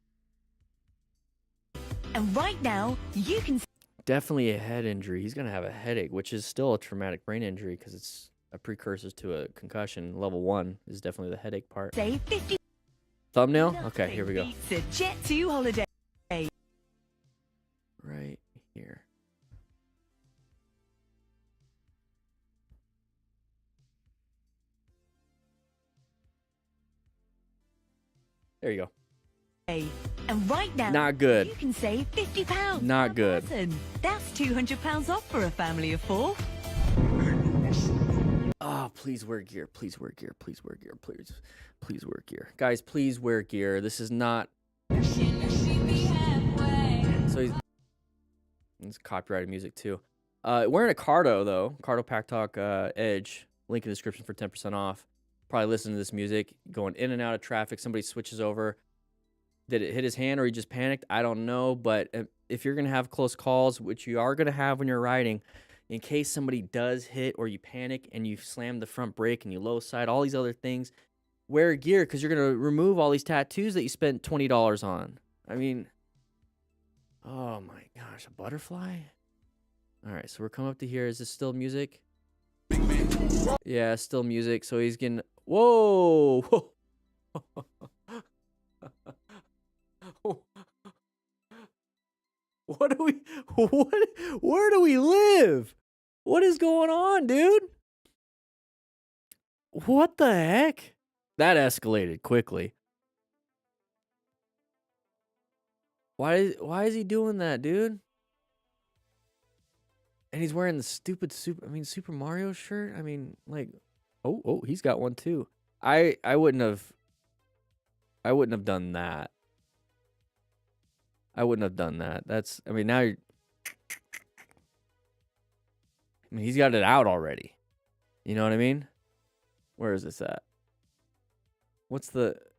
And right now, you can... Definitely a head injury. He's going to have a headache, which is still a traumatic brain injury because it's a precursor to a concussion. Level 1 is definitely the headache part. Save 50. Thumbnail? Okay, here we go. It's a Jet2 holiday. Right here. There you go. And right now, not good. You can save £50. Not good. Person. That's £200 off for a family of 4. Oh, please wear gear. Please wear gear. Please wear gear. Please wear gear. Guys, please wear gear. This is not... So he's... It's copyrighted music, too. Wearing a Cardo, though. Cardo Pack Talk Edge. Link in the description for 10% off. Probably listen to this music. Going in and out of traffic. Somebody switches over. Did it hit his hand or he just panicked? I don't know. But if you're going to have close calls, which you are going to have when you're riding, in case somebody does hit or you panic and you slam the front brake and you low side, all these other things, wear gear because you're going to remove all these tattoos that you spent $20 on. I mean, oh my gosh, a butterfly? All right, so we're coming up to here. Is this still music? Yeah, still music. So he's getting, whoa. Where do we live? What is going on, dude? What the heck? That escalated quickly. Why is he doing that, dude? And he's wearing the stupid Super Mario shirt. I mean, like, oh, he's got one too. I wouldn't have done that. I wouldn't have done that. Now you're... he's got it out already. You know what I mean? Where is this at?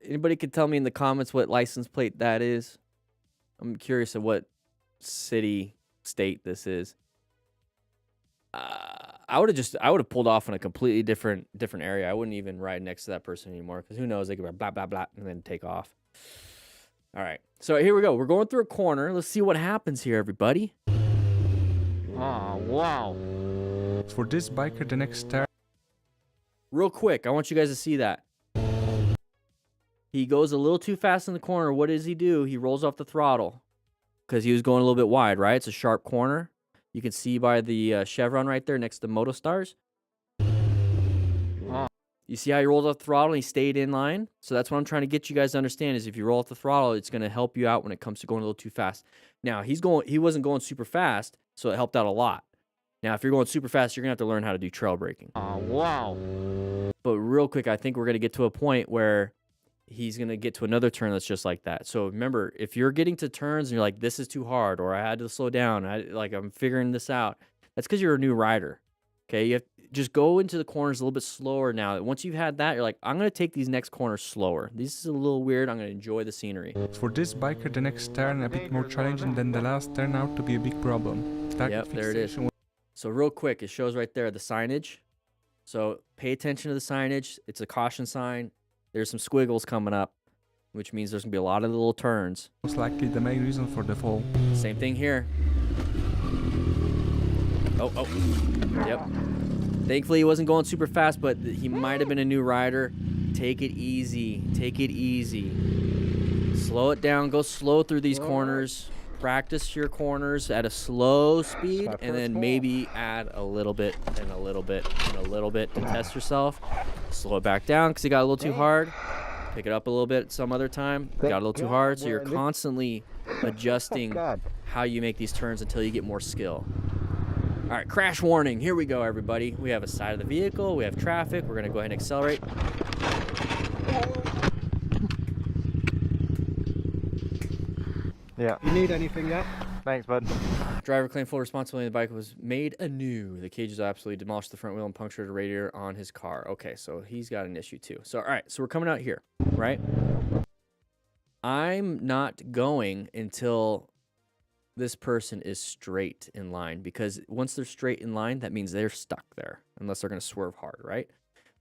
Anybody could tell me in the comments what license plate that is? I'm curious of what city, state this is. I would have pulled off in a completely different area. I wouldn't even ride next to that person anymore because who knows? They could blah, blah, blah, and then take off. All right. So here we go. We're going through a corner. Let's see what happens here, everybody. Oh, wow. For this biker, the next turn. Real quick, I want you guys to see that. He goes a little too fast in the corner. What does he do? He rolls off the throttle because he was going a little bit wide, right? It's a sharp corner. You can see by the chevron right there next to Motostars. You see how he rolled off the throttle and he stayed in line? So that's what I'm trying to get you guys to understand is if you roll off the throttle, it's going to help you out when it comes to going a little too fast. Now, he wasn't going super fast, so it helped out a lot. Now, if you're going super fast, you're going to have to learn how to do trail braking. Oh, wow. But real quick, I think we're going to get to a point where he's going to get to another turn that's just like that. So remember, if you're getting to turns and you're like, this is too hard, or I had to slow down, I'm figuring this out, that's because you're a new rider. Okay, you have just go into the corners a little bit slower now. Once you've had that, you're like, I'm going to take these next corners slower. This is a little weird. I'm going to enjoy the scenery. For this biker, the next turn a bit more challenging than the last turned out to be a big problem. Yep, there it is. So real quick, it shows right there the signage. So pay attention to the signage. It's a caution sign. There's some squiggles coming up, which means there's going to be a lot of little turns. Most likely the main reason for the fall. Same thing here. Oh. Yep. Thankfully, he wasn't going super fast, but he might have been a new rider. Take it easy. Take it easy. Slow it down. Go slow through these corners. Practice your corners at a slow speed, and then maybe add a little bit and a little bit and a little bit to test yourself. Slow it back down because you got a little too hard. Pick it up a little bit some other time. Got a little too hard, so you're constantly adjusting how you make these turns until you get more skill. All right, crash warning. Here we go, everybody. We have a side of the vehicle. We have traffic. We're going to go ahead and accelerate. Yeah. You need anything yet? Thanks, bud. Driver claimed full responsibility. The bike was made anew. The cages absolutely demolished the front wheel and punctured a radiator on his car. Okay, so he's got an issue too. So, all right, so we're coming out here, right? I'm not going until this person is straight in line, because once they're straight in line, that means they're stuck there unless they're going to swerve hard, right?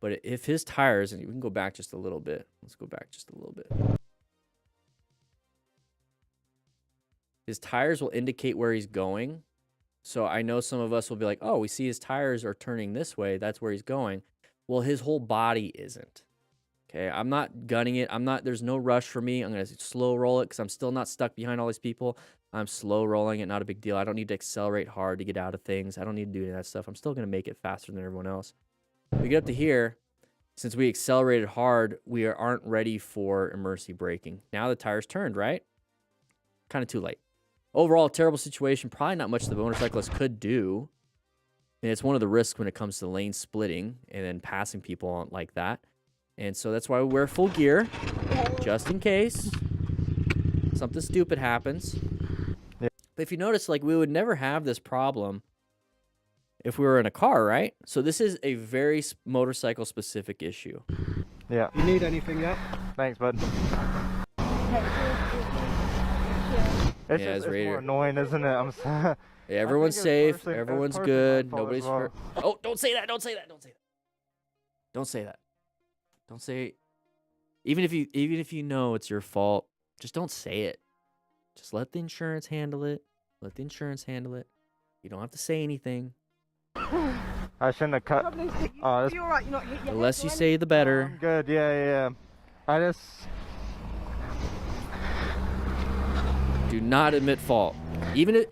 But if his tires, and we can go back just a little bit. Let's go back just a little bit. His tires will indicate where he's going. So I know some of us will be like, oh, we see his tires are turning this way. That's where he's going. Well, his whole body isn't. Okay, I'm not gunning it. There's no rush for me. I'm going to slow roll it because I'm still not stuck behind all these people. I'm slow rolling it, not a big deal. I don't need to accelerate hard to get out of things. I don't need to do any of that stuff. I'm still going to make it faster than everyone else. We get up to here. Since we accelerated hard, we aren't ready for emergency braking. Now the tire's turned, right? Kind of too late. Overall, terrible situation. Probably not much the motorcyclist could do. And it's one of the risks when it comes to lane splitting and then passing people on like that. And so that's why we wear full gear, just in case something stupid happens. Yeah. But if you notice, like, we would never have this problem if we were in a car, right? So this is a very motorcycle-specific issue. Yeah. You need anything yet? Thanks, bud. It's more annoying, isn't it? Yeah, everyone's safe. Everyone's good. Nobody's hurt. Oh, don't say that. Don't say that. Don't say that. Don't say that. Don't say. Even if you know it's your fault, just don't say it. Just let the insurance handle it. Let the insurance handle it. You don't have to say anything. I shouldn't have cut. Oh, you're right. You're not hit the less you say, the better. I'm good. Yeah. I just. Do not admit fault, even if,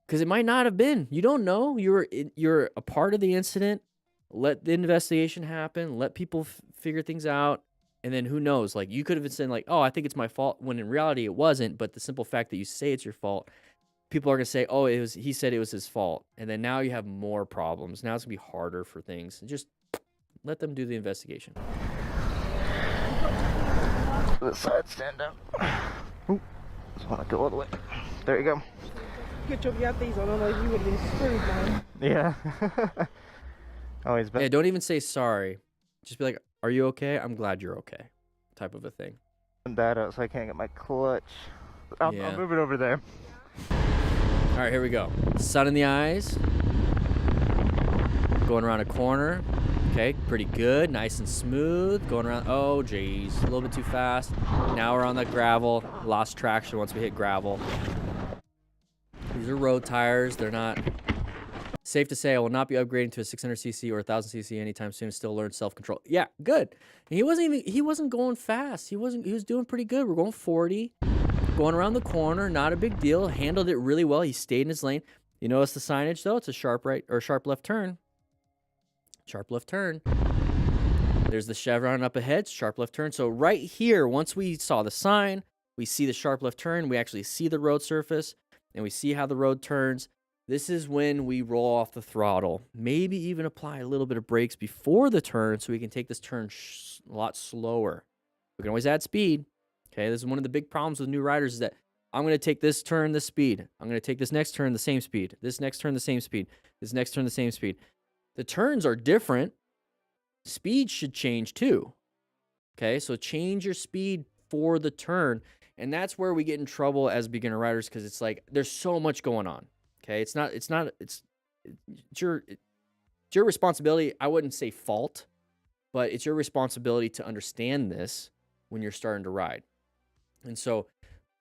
because it might not have been. You don't know. You're a part of the incident. Let the investigation happen. Let people figure things out, and then who knows? Like, you could have been saying like, "Oh, I think it's my fault," when in reality it wasn't. But the simple fact that you say it's your fault, people are gonna say, "Oh, it was. He said it was his fault," and then now you have more problems. Now it's gonna be harder for things. Just let them do the investigation. This side, stand up. Ooh. Just want to go all the way. There you go. Good job you had these on, otherwise you would have been screwed, man. Yeah. Always been. Yeah, don't even say sorry. Just be like, "Are you okay? I'm glad you're okay," type of a thing. That up, so I can't get my clutch. I'll move it over there. All right, here we go. Sun in the eyes. Going around a corner. Okay, pretty good. Nice and smooth. Going around. Oh, geez. A little bit too fast. Now we're on the gravel. Lost traction once we hit gravel. These are road tires. They're not... Safe to say, I will not be upgrading to a 600cc or 1000cc anytime soon. Still learn self-control. Yeah, good. And he wasn't going fast. He was doing pretty good. We're going 40. Going around the corner. Not a big deal. Handled it really well. He stayed in his lane. You notice the signage, though? It's a sharp right or sharp left turn. Sharp left turn. There's the chevron up ahead, sharp left turn. So right here, once we saw the sign, we see the sharp left turn, we actually see the road surface, and we see how the road turns. This is when we roll off the throttle. Maybe even apply a little bit of brakes before the turn so we can take this turn a lot slower. We can always add speed. Okay, this is one of the big problems with new riders is that I'm going to take this turn this speed. I'm going to take this next turn the same speed. This next turn the same speed. This next turn the same speed. The turns are different. Speed should change too. Okay, so change your speed for the turn. And that's where we get in trouble as beginner riders because it's like there's so much going on. Okay, it's It's your responsibility. I wouldn't say fault, but it's your responsibility to understand this when you're starting to ride. And so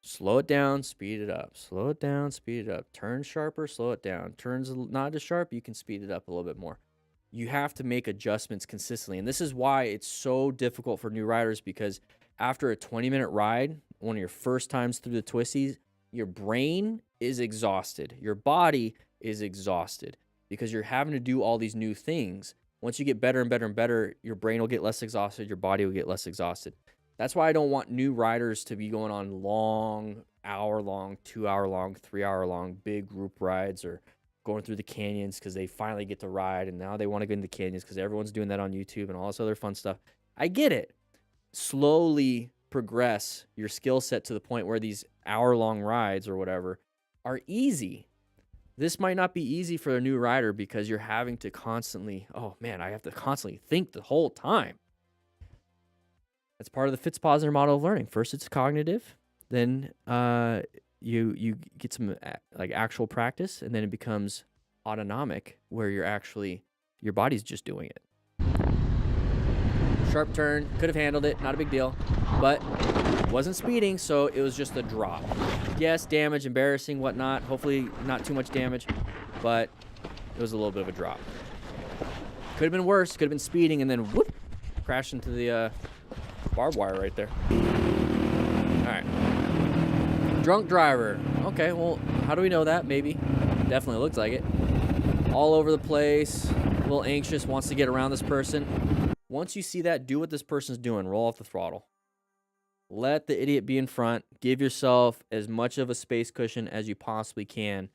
slow it down, speed it up. Slow it down, speed it up. Turn sharper, slow it down. Turns not as sharp, you can speed it up a little bit more. You have to make adjustments consistently. And this is why it's so difficult for new riders, because after a 20-minute ride, one of your first times through the twisties, your brain is exhausted. Your body is exhausted because you're having to do all these new things. Once you get better and better and better, your brain will get less exhausted. Your body will get less exhausted. That's why I don't want new riders to be going on long, hour-long, 2-hour-long, 3-hour-long big group rides, or going through the canyons because they finally get to ride and now they want to go into the canyons because everyone's doing that on YouTube and all this other fun stuff. I get it. Slowly progress your skill set to the point where these hour-long rides or whatever are easy. This might not be easy for a new rider because you're having to constantly, oh man, I have to constantly think the whole time. That's part of the Fitzpositor model of learning. First, it's cognitive. Then you get some like actual practice, and then it becomes autonomic, where your body's just doing it. Sharp turn, could have handled it, not a big deal, but wasn't speeding, so it was just a drop. Yes, damage, embarrassing, whatnot. Hopefully not too much damage, but it was a little bit of a drop. Could have been worse. Could have been speeding and then whoop, crashed into the barbed wire right there. All right. Drunk driver. Okay, well, how do we know that? Maybe. Definitely looks like it. All over the place. A little anxious, wants to get around this person. Once you see that, do what this person's doing. Roll off the throttle. Let the idiot be in front. Give yourself as much of a space cushion as you possibly can.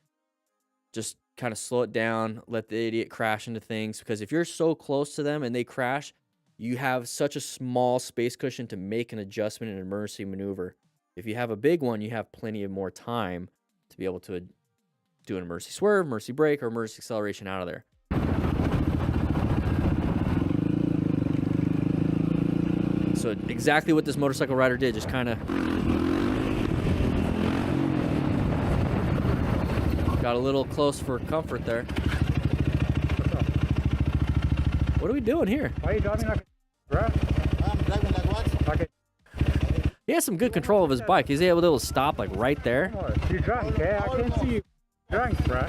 Just kind of slow it down. Let the idiot crash into things. Because if you're so close to them and they crash, you have such a small space cushion to make an adjustment in an emergency maneuver. If you have a big one, you have plenty of more time to be able to do an emergency swerve, emergency brake, or emergency acceleration out of there. So exactly what this motorcycle rider did, just kind of got a little close for comfort there. What are we doing here? Why are you driving like a bro? I'm driving like what? Like a... He has some good control of his bike. He's able to stop like right there. You're drunk, eh? I can see you drunk, bro.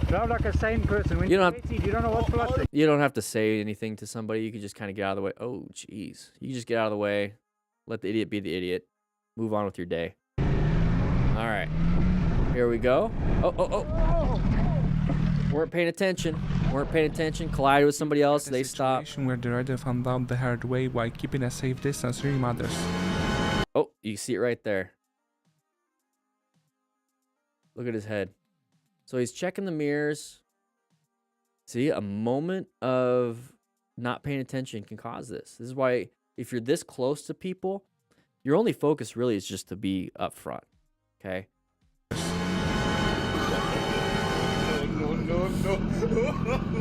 Drive like a sane person. When you don't have, you don't know what's plastic. You don't have to say anything to somebody. You can just kind of get out of the way. Oh, jeez. You can just get out of the way. Let the idiot be the idiot. Move on with your day. All right. Here we go. Oh. Weren't paying attention. Collided with somebody else. They stopped. Where the rider found out the hard way while keeping a safe distance really matters. Oh, you see it right there. Look at his head. So he's checking the mirrors. See, a moment of not paying attention can cause this. This is why if you're this close to people, your only focus really is just to be up front. Okay?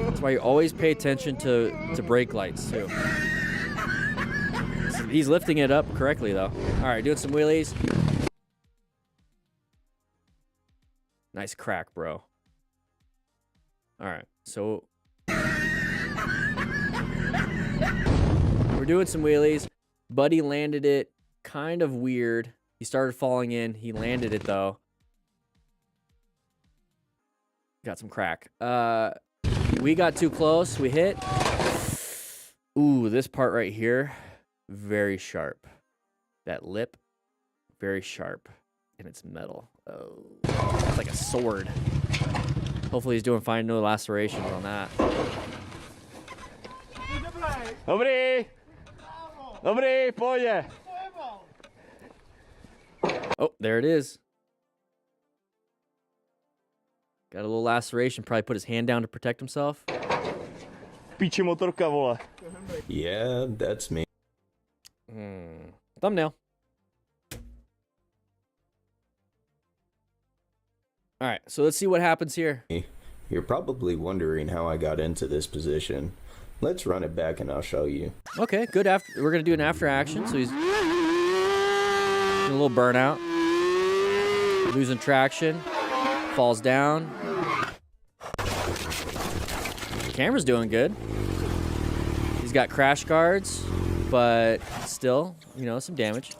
That's why you always pay attention to brake lights too. He's lifting it up correctly though. All right, doing some wheelies. Nice crack, bro. All right, so we're doing some wheelies. Buddy landed it kind of weird. He started falling in. He landed it though. Got some crack. We got too close. We hit. Ooh, this part right here, very sharp. That lip, very sharp. And it's metal. Oh, it's like a sword. Hopefully he's doing fine. No lacerations on that. Dobrý, pojď. Oh, there it is. Got a little laceration. Probably put his hand down to protect himself. Píči motorka, vole. Yeah, that's me. Thumbnail. All right, so let's see what happens here. You're probably wondering how I got into this position. Let's run it back and I'll show you. Okay, good. We're going to do an after action. So he's doing a little burnout. Losing traction. Falls down. camera's doing good. He's got crash guards, but still, you know, some damage.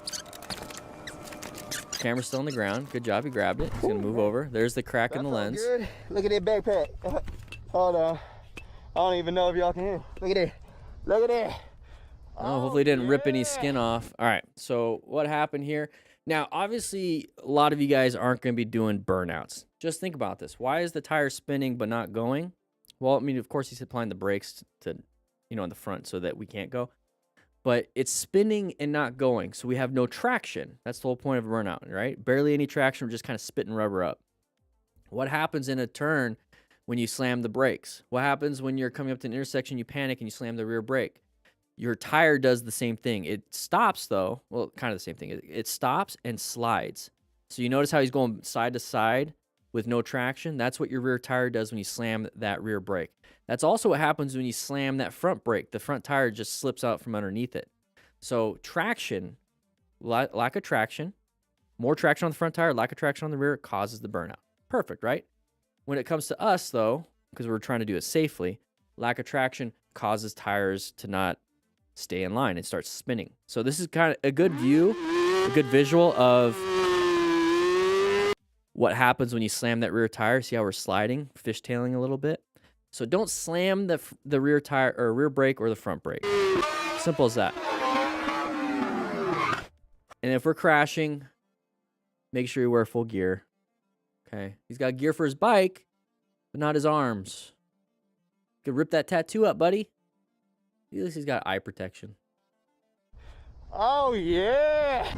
Camera's still on the ground. Good job, he grabbed it. He's gonna move over. There's the crack in the lens. Good. Look at that backpack. Hold on. I don't even know if y'all can hear. Look at that. Look at that. Oh, hopefully it didn't rip any skin off. All right, so what happened here? Now, obviously, a lot of you guys aren't going to be doing burnouts. Just think about this. Why is the tire spinning but not going? Well, I mean, of course, he's applying the brakes to, you know, in the front so that we can't go. But it's spinning and not going, so we have no traction. That's the whole point of a burnout, right? Barely any traction. We're just kind of spitting rubber up. What happens in a turn when you slam the brakes? What happens when you're coming up to an intersection, you panic, and you slam the rear brake? Your tire does the same thing. It stops, though. Well, kind of the same thing. It stops and slides. So you notice how he's going side to side with no traction? That's what your rear tire does when you slam that rear brake. That's also what happens when you slam that front brake. The front tire just slips out from underneath it. So traction, lack of traction, more traction on the front tire, lack of traction on the rear causes the burnout. Perfect, right? When it comes to us, though, because we're trying to do it safely, lack of traction causes tires to not stay in line and start spinning. So this is kind of a good view, a good visual of what happens when you slam that rear tire. See how we're sliding, fishtailing a little bit? So don't slam the rear tire or rear brake or the front brake. Simple as that. And if we're crashing, make sure you wear full gear. Okay. He's got gear for his bike, but not his arms. You could rip that tattoo up, buddy. At least he's got eye protection. Oh, yeah.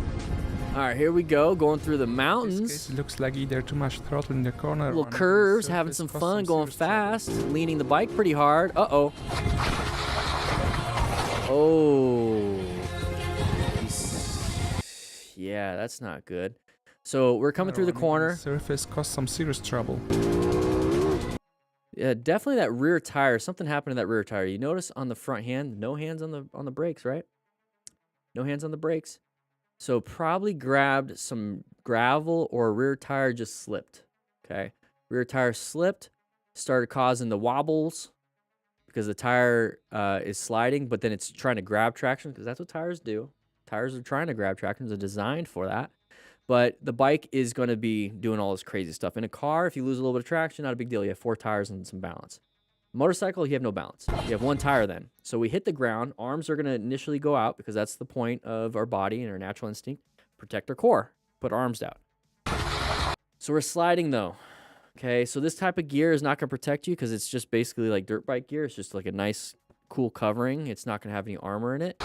All right, here we go, going through the In this mountains. case, it looks like either too much throttle in the corner. Little or curves, the having surface some caused fun, going serious trouble. fast, leaning the bike pretty hard. Uh-oh. Oh. Yeah, that's not good. So we're coming through the corner. Surface caused some serious trouble. Yeah, definitely that rear tire. Something happened to that rear tire. You notice on the front hand, no hands on the brakes, right? No hands on the brakes. So probably grabbed some gravel or rear tire just slipped. Okay. Rear tire slipped, started causing the wobbles because the tire is sliding, but then it's trying to grab traction because that's what tires do. Tires are trying to grab traction. They're designed for that. But the bike is going to be doing all this crazy stuff. In a car, if you lose a little bit of traction, not a big deal. You have 4 tires and some balance. Motorcycle, you have no balance. You have 1 tire then. So we hit the ground. Arms are going to initially go out because that's the point of our body and our natural instinct. Protect our core. Put arms out. So we're sliding though. Okay, so this type of gear is not going to protect you because it's just basically like dirt bike gear. It's just like a nice, cool covering. It's not going to have any armor in it.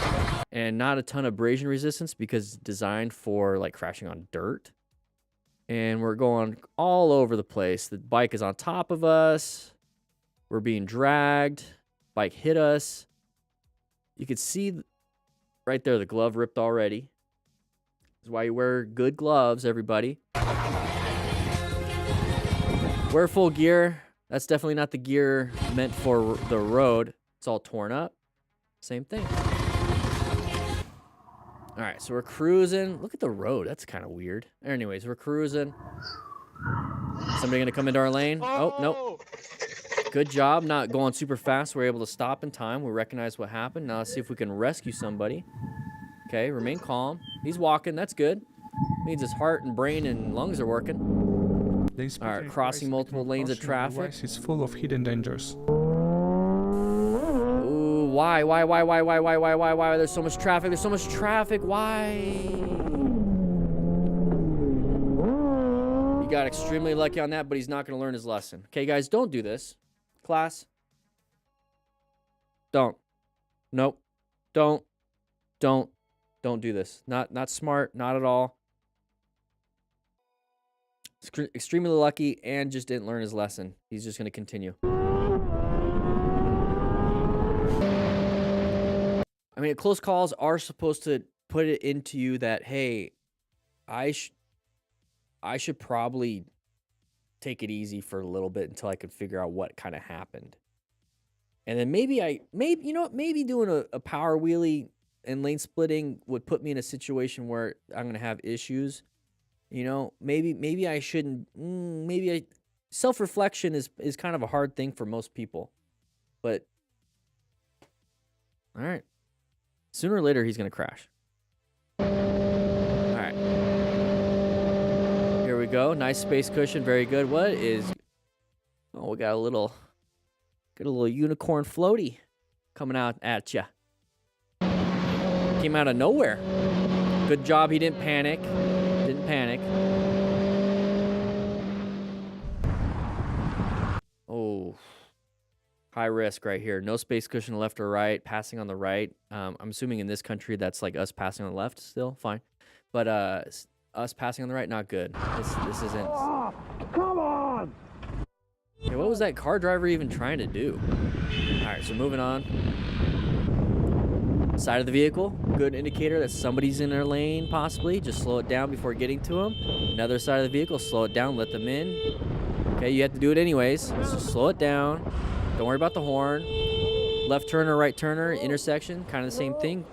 And not a ton of abrasion resistance because it's designed for like crashing on dirt. And we're going all over the place. The bike is on top of us. We're being dragged. Bike hit us. You can see right there the glove ripped already. That's why you wear good gloves, everybody. Wear full gear. That's definitely not the gear meant for the road. It's all torn up. Same thing. All right, so we're cruising. Look at the road. That's kind of weird. Anyways, we're cruising. Somebody gonna come into our lane? Oh, nope. Good job not going super fast. We're able to stop in time. We recognize what happened. Now let's see if we can rescue somebody. Okay, remain calm. He's walking. That's good. Means his heart and brain and lungs are working. All right, crossing multiple lanes of traffic. It's full of hidden dangers. Why? There's so much traffic. There's so much traffic. Why? He got extremely lucky on that, but he's not going to learn his lesson. Okay, guys, don't do this. Class. Don't. Nope. Don't do this. Not smart. Not at all. Extremely lucky and just didn't learn his lesson. He's just going to continue. I mean, close calls are supposed to put it into you that, hey, I should probably take it easy for a little bit until I could figure out what kind of happened. And then maybe you know what, maybe doing a power wheelie and lane splitting would put me in a situation where I'm going to have issues. You know, maybe I shouldn't, self-reflection is kind of a hard thing for most people. But all right, sooner or later he's gonna crash. All right, here we go. Nice space cushion, very good. What is? Oh, we got a little unicorn floaty coming out at ya. Came out of nowhere. Good job, he didn't panic. Didn't panic. Oh, high risk right here. No space cushion left or right. Passing on the right. I'm assuming in this country that's like us passing on the left. Still fine, but us passing on the right, not good. This isn't. Oh, come on! Yeah, what was that car driver even trying to do? All right, so moving on. Side of the vehicle, good indicator that somebody's in their lane, possibly. Just slow it down before getting to them. Another side of the vehicle, slow it down, let them in. Okay, you have to do it anyways, so slow it down. Don't worry about the horn. Left turner, right turner, intersection, kind of the same thing.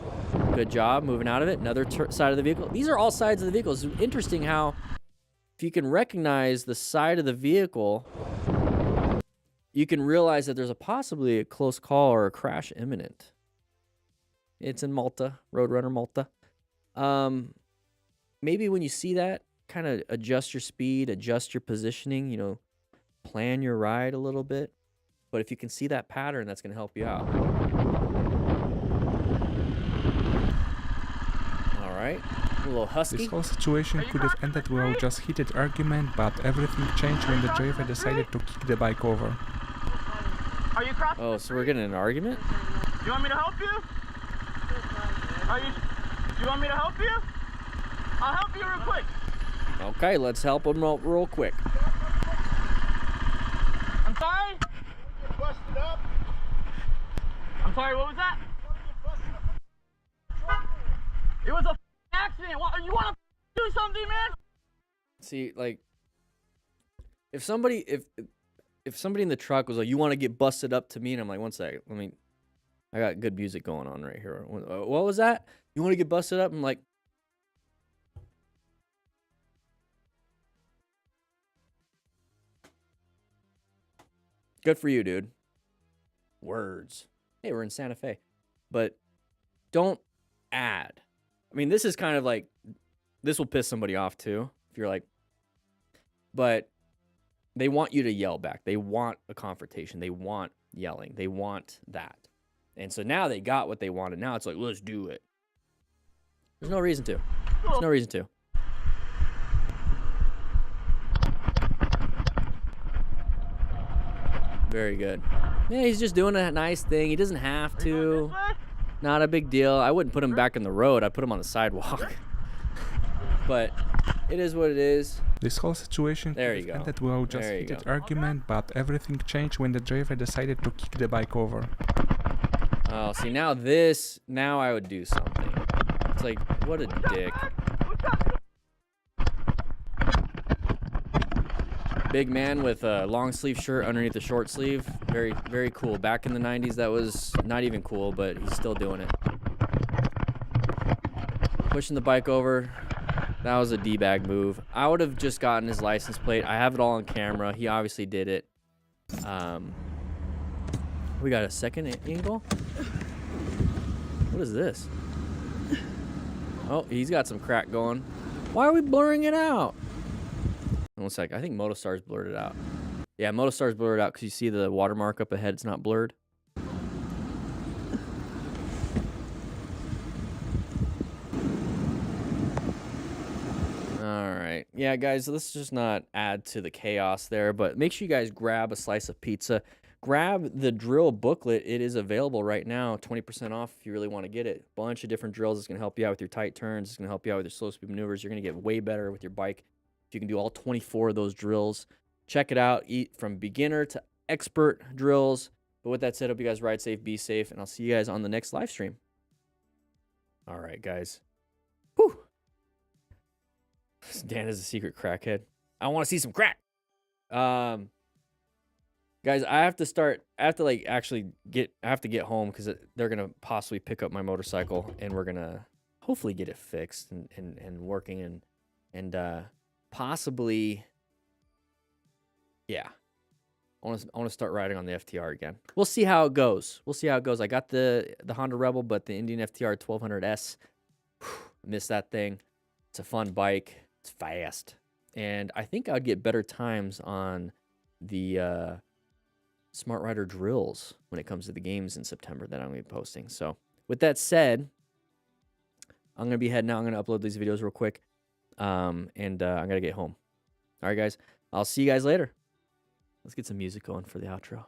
Good job, moving out of it. Another side of the vehicle. These are all sides of the vehicle. It's interesting how, if you can recognize the side of the vehicle, you can realize that there's possibly a close call or a crash imminent. It's in Malta, Roadrunner Malta. Maybe when you see that, kind of adjust your speed, adjust your positioning, you know, plan your ride a little bit. But if you can see that pattern, that's going to help you out. All right, a little husky. This whole situation could have ended with a just heated argument, but everything changed when the driver decided to kick the bike over. Are you crossing? Oh, so we're getting in an argument? Do you want me to help you? Do you want me to help you? I'll help you real quick. Okay, let's help him real quick. I'm sorry? Busted up. I'm sorry, what was that? It was a accident. You want to do something, man? See, like, if somebody in the truck was like, "You want to get busted up to me?" and I'm like, "One second, I got good music going on right here. What was that? You want to get busted up?" I'm like, good for you, dude. Words. Hey, we're in Santa Fe. But don't add. I mean, this is kind of like, this will piss somebody off too. If you're like, but they want you to yell back. They want a confrontation. They want yelling. They want that. And so now they got what they wanted. Now it's like, let's do it. There's no reason to. There's no reason to. Very good. Yeah, he's just doing a nice thing. He doesn't have to. Not a big deal. I wouldn't put him back in the road. I'd put him on the sidewalk. But it is what it is. This whole situation there you go. ended with a just heated argument, but everything changed when the driver decided to kick the bike over. Oh, see, now I would do something. It's like, what a dick. Big man with a long sleeve shirt underneath a short sleeve. Very, very cool. Back in the 90s, that was not even cool, but he's still doing it. Pushing the bike over. That was a D-bag move. I would have just gotten his license plate. I have it all on camera. He obviously did it. We got a second angle. What is this? Oh, he's got some crack going. Why are we blurring it out? One sec. I think Motostar's blurred it out. Yeah, Motostar's blurred out because you see the watermark up ahead. It's not blurred. All right. Yeah, guys, let's just not add to the chaos there, but make sure you guys grab a slice of pizza. Grab the drill booklet. It is available right now, 20% off if you really want to get it. Bunch of different drills. It's going to help you out with your tight turns. It's going to help you out with your slow speed maneuvers. You're going to get way better with your bike if you can do all 24 of those drills. Check it out. Eat from beginner to expert drills. But with that said, hope you guys ride safe, be safe, and I'll see you guys on the next live stream. All right, guys. Whew. Dan is a secret crackhead. I want to see some crack. Guys, I have to get home because they're going to possibly pick up my motorcycle and we're going to hopefully get it fixed and working and possibly, yeah, I want to start riding on the FTR again. We'll see how it goes. I got the Honda Rebel, but the Indian FTR 1200S, missed that thing. It's a fun bike. It's fast. And I think I'd get better times on the Smart Rider drills when it comes to the games in September that I'm going to be posting. So with that said, I'm going to be heading out. I'm going to upload these videos real quick. And I'm going to get home. All right, guys. I'll see you guys later. Let's get some music going for the outro.